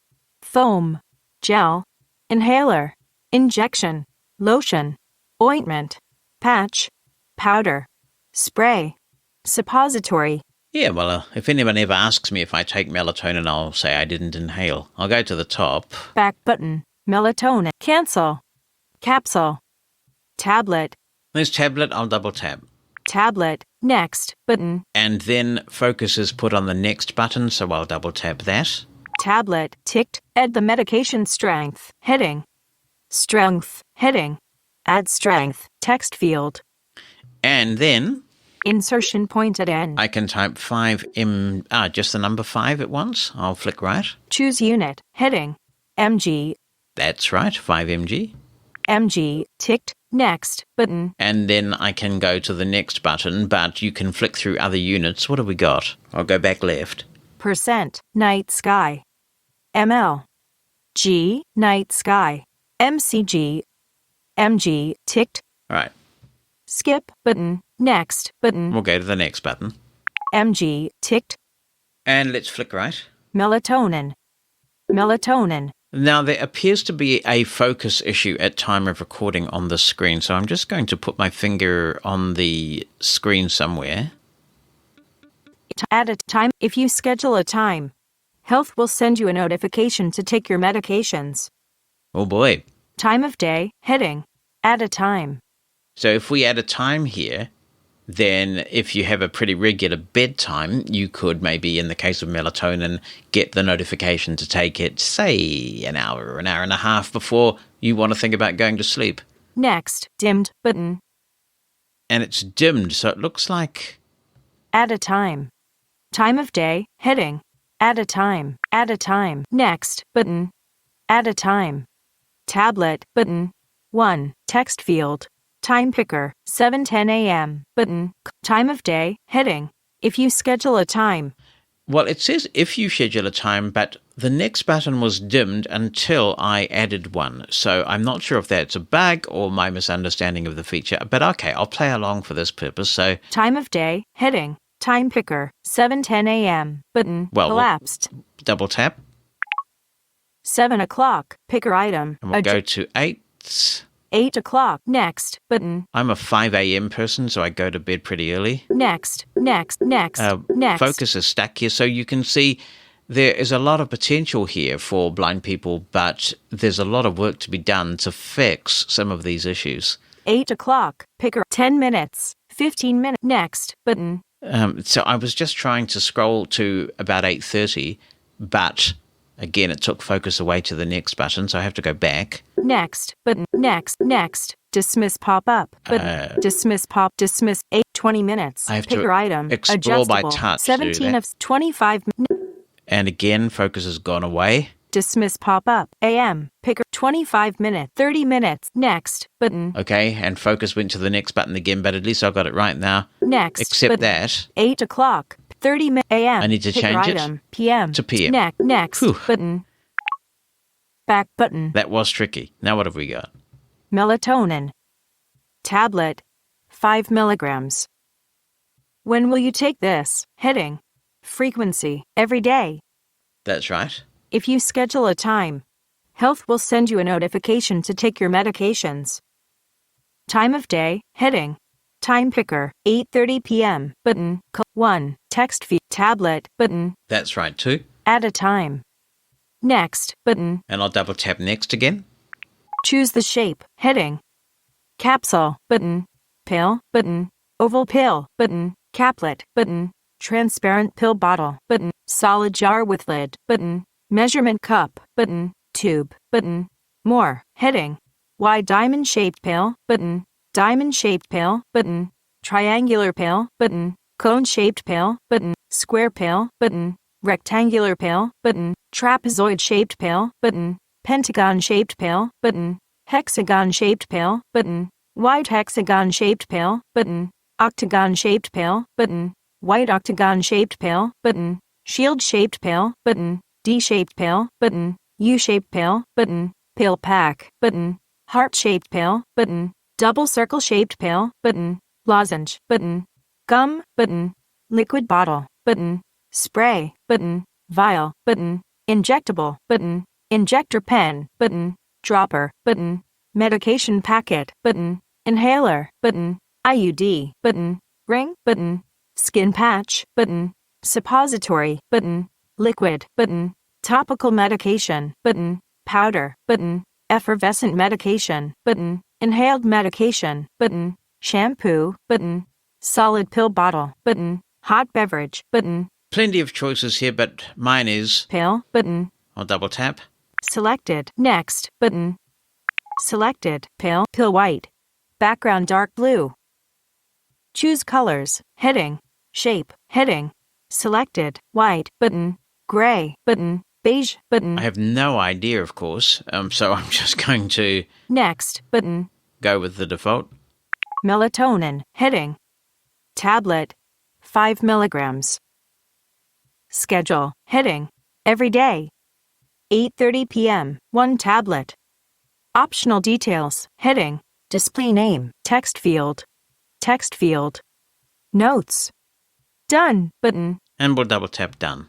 Foam. Gel. Inhaler. Injection. Lotion. Ointment. Patch. Powder. Spray. Suppository. Yeah, well, if anyone ever asks me if I take melatonin, I'll say I didn't inhale. I'll go to the top. Back button. Melatonin. Cancel. Capsule. Tablet. There's tablet, I'll double tap. Tablet. Next button. And then focus is put on the next button, so I'll double tap that. Tablet. Ticked. Add the medication strength, heading. Strength, heading. Add strength, text field. And then Insertion point at end. I can type 5M, just the number 5 at once. I'll flick right. Choose unit, heading. MG. That's right, 5mg. MG. Ticked. Next button. And then I can go to the next button, but you can flick through other units. What have we got? I'll go back left. Percent. Night sky. ML. G. Night sky. MCG. MG. Ticked. All right, Skip button. Next button. we'll go to the next button. MG. Ticked. And let's flick right. Melatonin. Melatonin. Now, there appears to be a focus issue at time of recording on the screen, so I'm just going to put my finger on the screen somewhere. Add a time. If you schedule a time, Health will send you a notification to take your medications. Oh boy. Time of day, heading. Add a time. So if we add a time here, then if you have a pretty regular bedtime, you could maybe, in the case of melatonin, get the notification to take it, say, an hour or an hour and a half before you want to think about going to sleep. Next, dimmed button. And it's dimmed, so it looks like... Add a time. Time of day, heading. Add a time. Add a time. Next button. Add a time. Tablet button. 1. Text field. Time picker. 7:10 a.m. button. Time of day, heading. If you schedule a time. Well, it says if you schedule a time, but the next button was dimmed until I added one. So I'm not sure if that's a bug or my misunderstanding of the feature. But okay, I'll play along for this purpose. So Time of day, heading. Time picker. 7:10 a.m. button. Collapsed. Double tap. 7 o'clock. Picker item. And we'll go to 8. 8 o'clock. Next button. I'm a 5 a.m. person, so I go to bed pretty early. Next. Next. Focus is stuck here, so you can see there is a lot of potential here for blind people, but there's a lot of work to be done to fix some of these issues. 8 o'clock. Picker. 10 minutes. 15 minutes. Next button. So I was just trying to scroll to about 8:30, but again, it took focus away to the next button, so I have to go back. Next button. Next. Dismiss pop-up. Button. Dismiss 20 minutes. I have Picker to item. explore by Adjustable. touch to do 17 that. of 25 And again, focus has gone away. Dismiss pop-up. AM. Picker. 25 minutes. 30 minutes. Next button. Okay, and focus went to the next button again, but at least I got it right now. Next. Except button. that 8 o'clock. 30 minutes. AM. I need to Picker change it item. PM. to PM. Next Whew. button. Back button. That was tricky. Now what have we got? Melatonin. Tablet. 5 milligrams. When will you take this? Heading. Frequency. Every day. That's right. If you schedule a time, Health will send you a notification to take your medications. Time of day, heading. Time picker. 8:30 p.m. button. 1. Text feed. Tablet button. That's right too. Add a time. Next button. And I'll double tap next again. Choose the shape. Heading. Capsule button. Pill button. Oval pill button. Caplet button. Transparent pill bottle, button. Solid jar with lid, button. Measurement cup, button. Tube, button. More, heading. Wide diamond-shaped pail, button. Diamond-shaped pail, button. Triangular pail, button. Cone-shaped pail, button. Square pail, button. Rectangular pail, button. Trapezoid-shaped pail, button. Pentagon-shaped pail, button. Hexagon-shaped pail, button. Wide hexagon-shaped pail, button. Octagon-shaped pail, button. White octagon-shaped pail, button. Shield-shaped pail, button. D-shaped pail, button. U-shaped pail, button. Pail pack, button. Heart-shaped pail, button. Double circle-shaped pail, button. Lozenge, button. Gum, button. Liquid bottle, button. Spray, button. Vial, button. Injectable, button. Injector pen, button. Dropper, button. Medication packet, button. Inhaler, button. IUD, button. Ring, button. Skin patch, button. Suppository, button. Liquid, button. Topical medication, button. Powder, button. Effervescent medication, button. Inhaled medication, button. Shampoo, button. Solid pill bottle, button. Hot beverage, button. Plenty of choices here, but mine is... Pill, button. I'll double tap. Selected. Next, button. Selected. Pill, pill white. Background dark blue. Choose colors. Heading. Shape. Heading. Selected. White, button. Gray, button. Beige, button. I have no idea, of course, so I'm just going to Next, button. go with the default. Melatonin. Heading. Tablet. 5 milligrams. Schedule. Heading. Every day. 8:30 p.m. 1 tablet. Optional details. Heading. Display name. Text field. Text field. Notes. Done. Button. And we'll double tap done.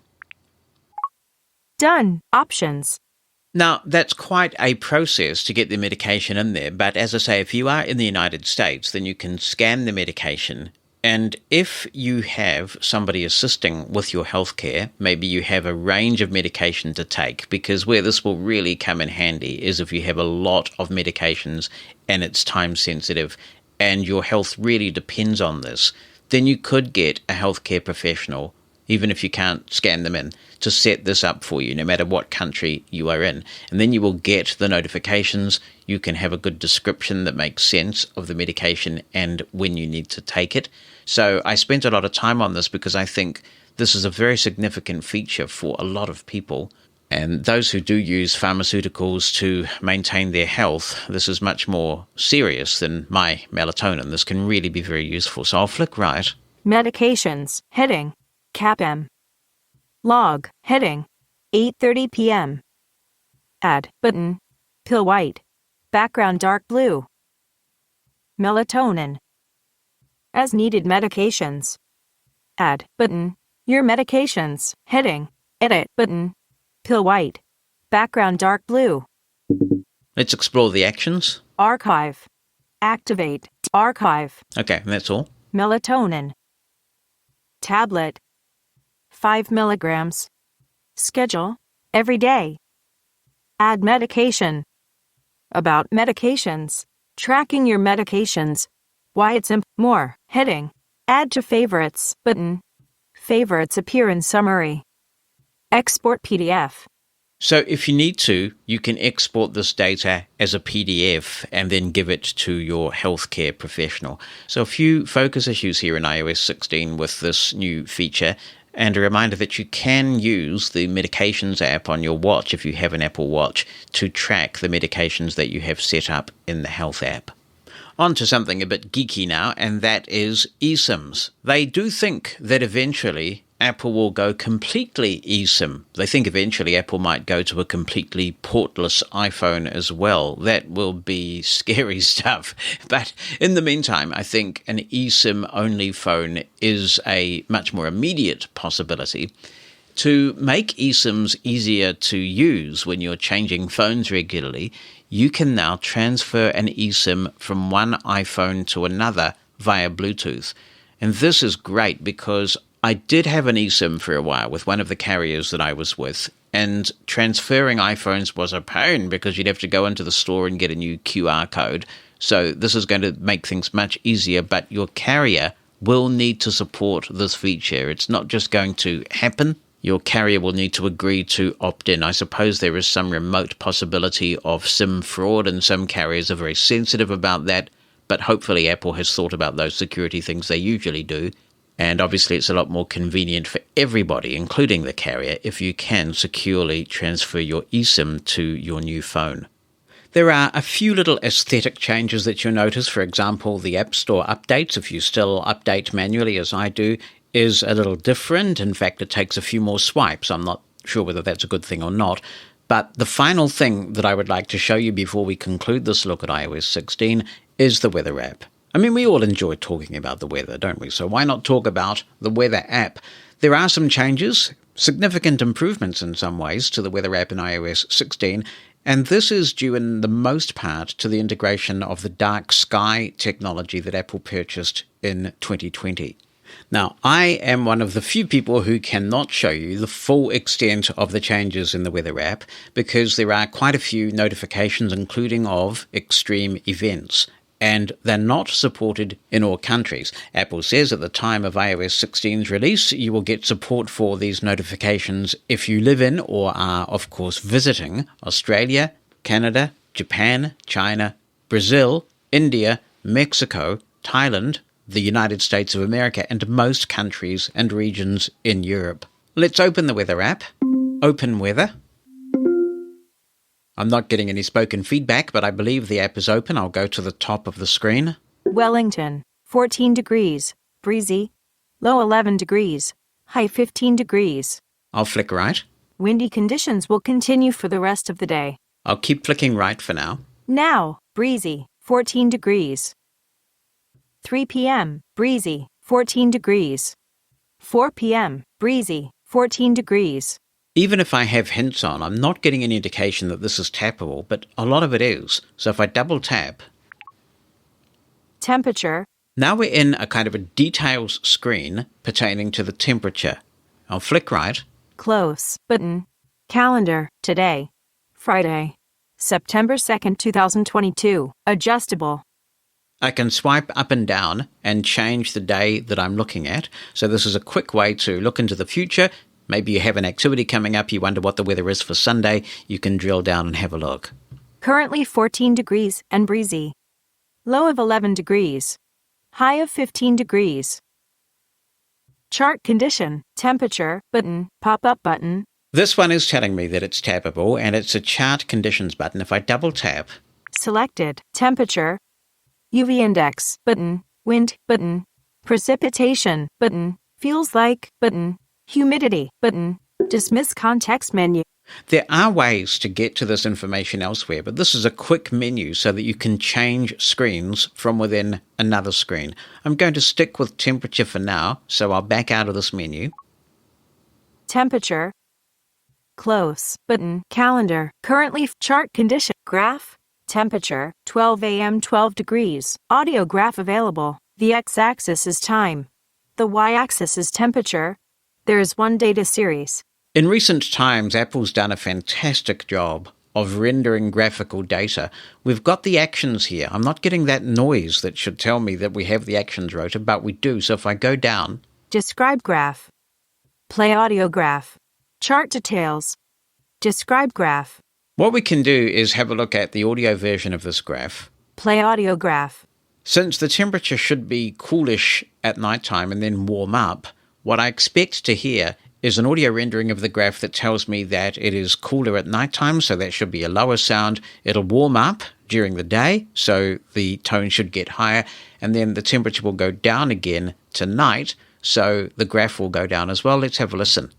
Done. Options. Now, that's quite a process to get the medication in there, but as I say, if you are in the United States, then you can scan the medication, and if you have somebody assisting with your healthcare, maybe you have a range of medication to take, because where this will really come in handy is if you have a lot of medications and it's time sensitive and your health really depends on this, then you could get a healthcare professional, even if you can't scan them in, to set this up for you, no matter what country you are in. And then you will get the notifications. You can have a good description that makes sense of the medication and when you need to take it. So I spent a lot of time on this because I think this is a very significant feature for a lot of people. And those who do use pharmaceuticals to maintain their health, this is much more serious than my melatonin. This can really be very useful. So I'll flick right. Medications. Heading. CAPM. Log. Heading. 8:30 p.m. Add. Button. Pill white. Background dark blue. Melatonin. As needed medications. Add. Button. Your medications. Heading. Edit. Button. Pill white. Background dark blue. Let's explore the actions. Archive. Activate. Archive. Okay, and that's all. Melatonin. Tablet. 5 milligrams. Schedule. Every day. Add medication. About medications. Tracking your medications. Why it's more. Heading. Add to favorites. Button. Favorites appear in summary. Export PDF. So if you need to, you can export this data as a PDF and then give it to your healthcare professional. So a few focus issues here in iOS 16 with this new feature, and a reminder that you can use the medications app on your watch, if you have an Apple Watch, to track the medications that you have set up in the Health app. On to something a bit geeky now, and that is eSIMs. They do think that eventually Apple will go completely eSIM. They think eventually Apple might go to a completely portless iPhone as well. That will be scary stuff. But in the meantime, I think an eSIM-only phone is a much more immediate possibility. To make eSIMs easier to use when you're changing phones regularly, you can now transfer an eSIM from one iPhone to another via Bluetooth. And this is great because I did have an eSIM for a while with one of the carriers that I was with, and transferring iPhones was a pain because you'd have to go into the store and get a new QR code. So this is going to make things much easier, but your carrier will need to support this feature. It's not just going to happen. Your carrier will need to agree to opt in. I suppose there is some remote possibility of SIM fraud, and some carriers are very sensitive about that, but hopefully Apple has thought about those security things they usually do. And obviously it's a lot more convenient for everybody, including the carrier, if you can securely transfer your eSIM to your new phone. There are a few little aesthetic changes that you'll notice. For example, the App Store updates, if you still update manually as I do, is a little different. In fact, it takes a few more swipes. I'm not sure whether that's a good thing or not. But the final thing that I would like to show you before we conclude this look at iOS 16 is the weather app. I mean, we all enjoy talking about the weather, don't we? So why not talk about the weather app? There are some changes, significant improvements in some ways to the weather app in iOS 16, and this is due in the most part to the integration of the dark sky technology that Apple purchased in 2020. Now, I am one of the few people who cannot show you the full extent of the changes in the weather app because there are quite a few notifications, including of extreme events, and they're not supported in all countries. Apple says at the time of iOS 16's release, you will get support for these notifications if you live in or are, of course, visiting Australia, Canada, Japan, China, Brazil, India, Mexico, Thailand, the United States of America, and most countries and regions in Europe. Let's open the weather app. Open weather. I'm not getting any spoken feedback, but I believe the app is open. I'll go to the top of the screen. Wellington, 14 degrees, breezy, low 11 degrees, high 15 degrees. I'll flick right. Windy conditions will continue for the rest of the day. I'll keep flicking right for now. Now, breezy, 14 degrees. 3 p.m., breezy, 14 degrees. 4 p.m., breezy, 14 degrees. Even if I have hints on, I'm not getting any indication that this is tappable, but a lot of it is. So if I double tap... Temperature. Now we're in a kind of a details screen pertaining to the temperature. I'll flick right. Close button. Calendar. Today. Friday. September 2nd, 2022. Adjustable. I can swipe up and down and change the day that I'm looking at. So this is a quick way to look into the future. Maybe you have an activity coming up, you wonder what the weather is for Sunday, you can drill down and have a look. Currently 14 degrees and breezy. Low of 11 degrees. High of 15 degrees. Chart condition, temperature, button, pop-up button. This one is telling me that it's tappable, and it's a chart conditions button. If I double tap... Selected, temperature. UV index, button, wind, button. Precipitation, button, feels like, button. Humidity, button. Dismiss context menu. There are ways to get to this information elsewhere, but this is a quick menu so that you can change screens from within another screen. I'm going to stick with temperature for now, so I'll back out of this menu. Temperature. Close, button, calendar. Currently chart condition. Graph. Temperature, 12 a.m. 12 degrees. Audio graph available. The x-axis is time. The y-axis is temperature. There is one data series. In recent times, Apple's done a fantastic job of rendering graphical data. We've got the actions here. I'm not getting that noise that should tell me that we have the actions rotor, but we do. So if I go down... Describe graph. Play audio graph. Chart details. Describe graph. What we can do is have a look at the audio version of this graph. Play audio graph. Since the temperature should be coolish at nighttime and then warm up, what I expect to hear is an audio rendering of the graph that tells me that it is cooler at nighttime, so that should be a lower sound. It'll warm up during the day, so the tone should get higher, and then the temperature will go down again tonight, so the graph will go down as well. Let's have a listen.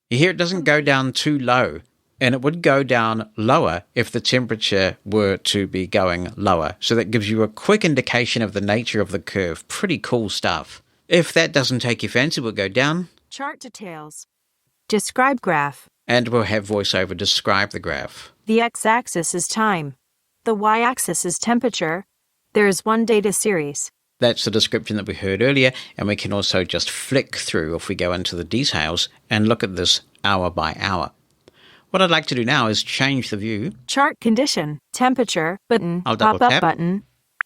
You hear it doesn't go down too low. And it would go down lower if the temperature were to be going lower. So that gives you a quick indication of the nature of the curve. Pretty cool stuff. If that doesn't take your fancy, we'll go down. Chart details. Describe graph. And we'll have VoiceOver describe the graph. The x-axis is time. The y-axis is temperature. There is one data series. That's the description that we heard earlier. And we can also just flick through if we go into the details and look at this hour by hour. What I'd like to do now is change the view. Chart condition, temperature, button, I'll double pop-up tap. button.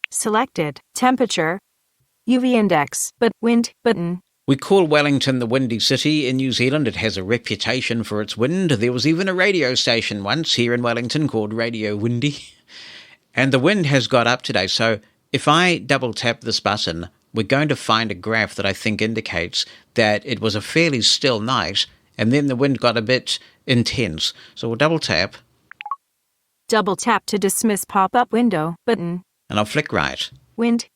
Selected, temperature, UV index, but wind, button. We call Wellington the Windy City in New Zealand. It has a reputation for its wind. There was even a radio station once here in Wellington called Radio Windy. And the wind has got up today. So if I double tap this button, we're going to find a graph that I think indicates that it was a fairly still night and then the wind got a bit intense. So we'll double tap. Double tap to dismiss pop-up window, button. And I'll flick right. Wind.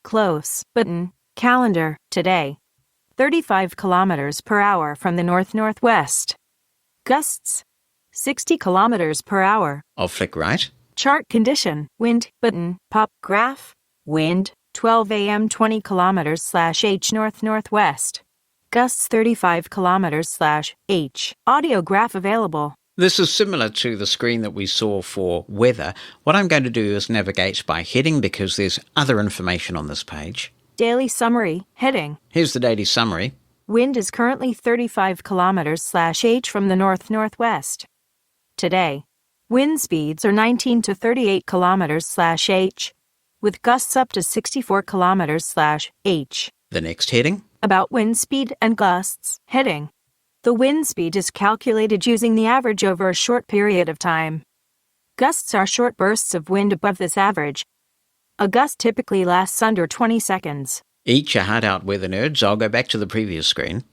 Close, button. Calendar, today. 35 kilometers per hour from the north-northwest. Gusts. 60 kilometers per hour. I'll flick right. Chart condition, wind, button, pop graph. Wind, 12 a.m. 20 kilometers /h north-northwest. Gusts 35 kilometers /h. Audio graph available. This is similar to the screen that we saw for weather. What I'm going to do is navigate by heading because there's other information on this page. Daily summary, heading. Here's the daily summary. Wind is currently 35 kilometers /h from the north-northwest. Today, wind speeds are 19 to 38 kilometers /h, with gusts up to 64 kilometers /h. The next heading. About wind speed and gusts, heading. The wind speed is calculated using the average over a short period of time. Gusts are short bursts of wind above this average. A gust typically lasts under 20 seconds. Eat your heart out, weather nerds. I'll go back to the previous screen.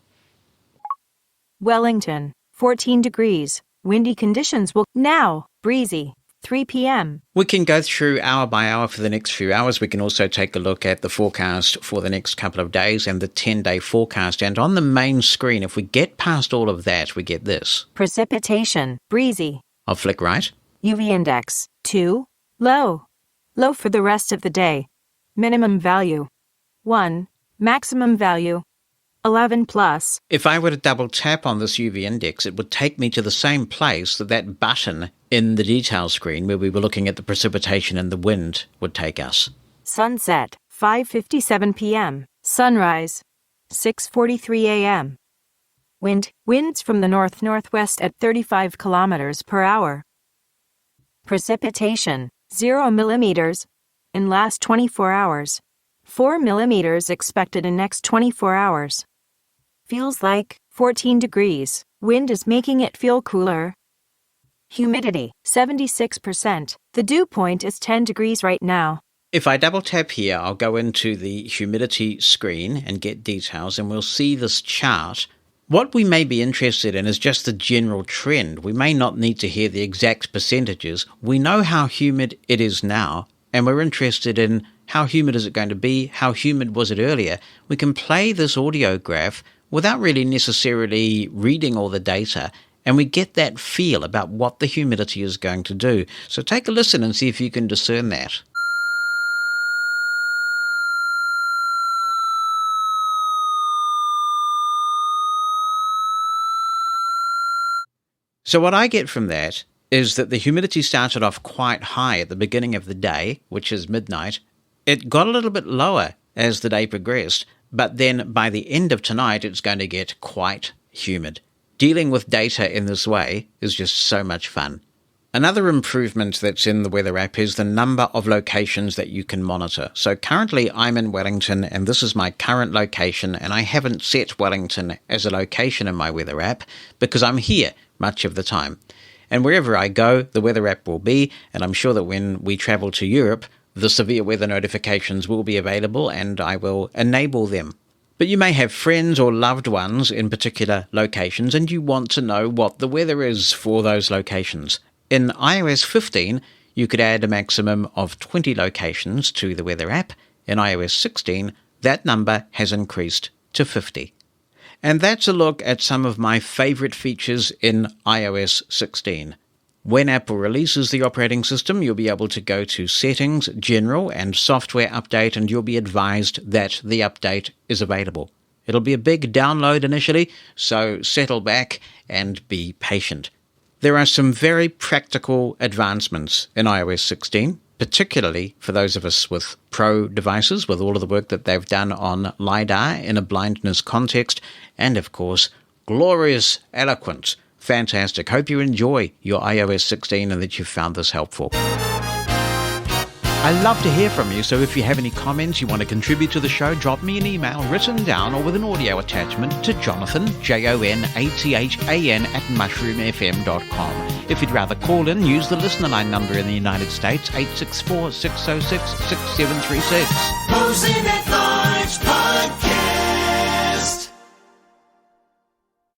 Wellington, 14 degrees. Windy conditions will now, breezy, 3 p.m. We can go through hour by hour for the next few hours. We can also take a look at the forecast for the next couple of days and the 10-day forecast. And on the main screen, if we get past all of that, we get this. Precipitation, breezy. I'll flick right. UV index, 2, low. Low for the rest of the day. Minimum value, 1. Maximum value, 11 plus. If I were to double tap on this UV index, it would take me to the same place that button in the detail screen where we were looking at the precipitation and the wind would take us. Sunset, 5:57 p.m. Sunrise, 6:43 a.m. Winds from the north-northwest at 35 kilometers per hour. Precipitation, 0 millimeters in last 24 hours. 4 millimeters expected in next 24 hours. Feels like 14 degrees. Wind is making it feel cooler. Humidity, 76%. The dew point is 10 degrees right now. If I double tap here, I'll go into the humidity screen and get details, and we'll see this chart. What we may be interested in is just the general trend. We may not need to hear the exact percentages. We know how humid it is now, and we're interested in how humid is it going to be, how humid was it earlier. We can play this audio graph without really necessarily reading all the data, and we get that feel about what the humidity is going to do. So take a listen and see if you can discern that. So what I get from that is that the humidity started off quite high at the beginning of the day, which is midnight. It got a little bit lower as the day progressed, but then by the end of tonight, it's going to get quite humid. Dealing with data in this way is just so much fun. Another improvement that's in the weather app is the number of locations that you can monitor. So currently I'm in Wellington and this is my current location, and I haven't set Wellington as a location in my weather app because I'm here much of the time. And wherever I go, the weather app will be, and I'm sure that when we travel to Europe, the severe weather notifications will be available and I will enable them. But you may have friends or loved ones in particular locations and you want to know what the weather is for those locations. In iOS 15, you could add a maximum of 20 locations to the weather app. In iOS 16, that number has increased to 50. And that's a look at some of my favorite features in iOS 16. When Apple releases the operating system, you'll be able to go to Settings, General, and Software Update, and you'll be advised that the update is available. It'll be a big download initially, so settle back and be patient. There are some very practical advancements in iOS 16, particularly for those of us with Pro devices, with all of the work that they've done on LiDAR in a blindness context, and of course, glorious Eloquence, Fantastic. Hope you enjoy your iOS 16 and that you found this helpful. I love to hear from you, so if you have any comments, you want to contribute to the show, drop me an email, written down or with an audio attachment, to Jonathan, JONATHAN, @mushroomfm.com. If you'd rather call in, use the listener line number in the United States, 864-606-6736. Mosen At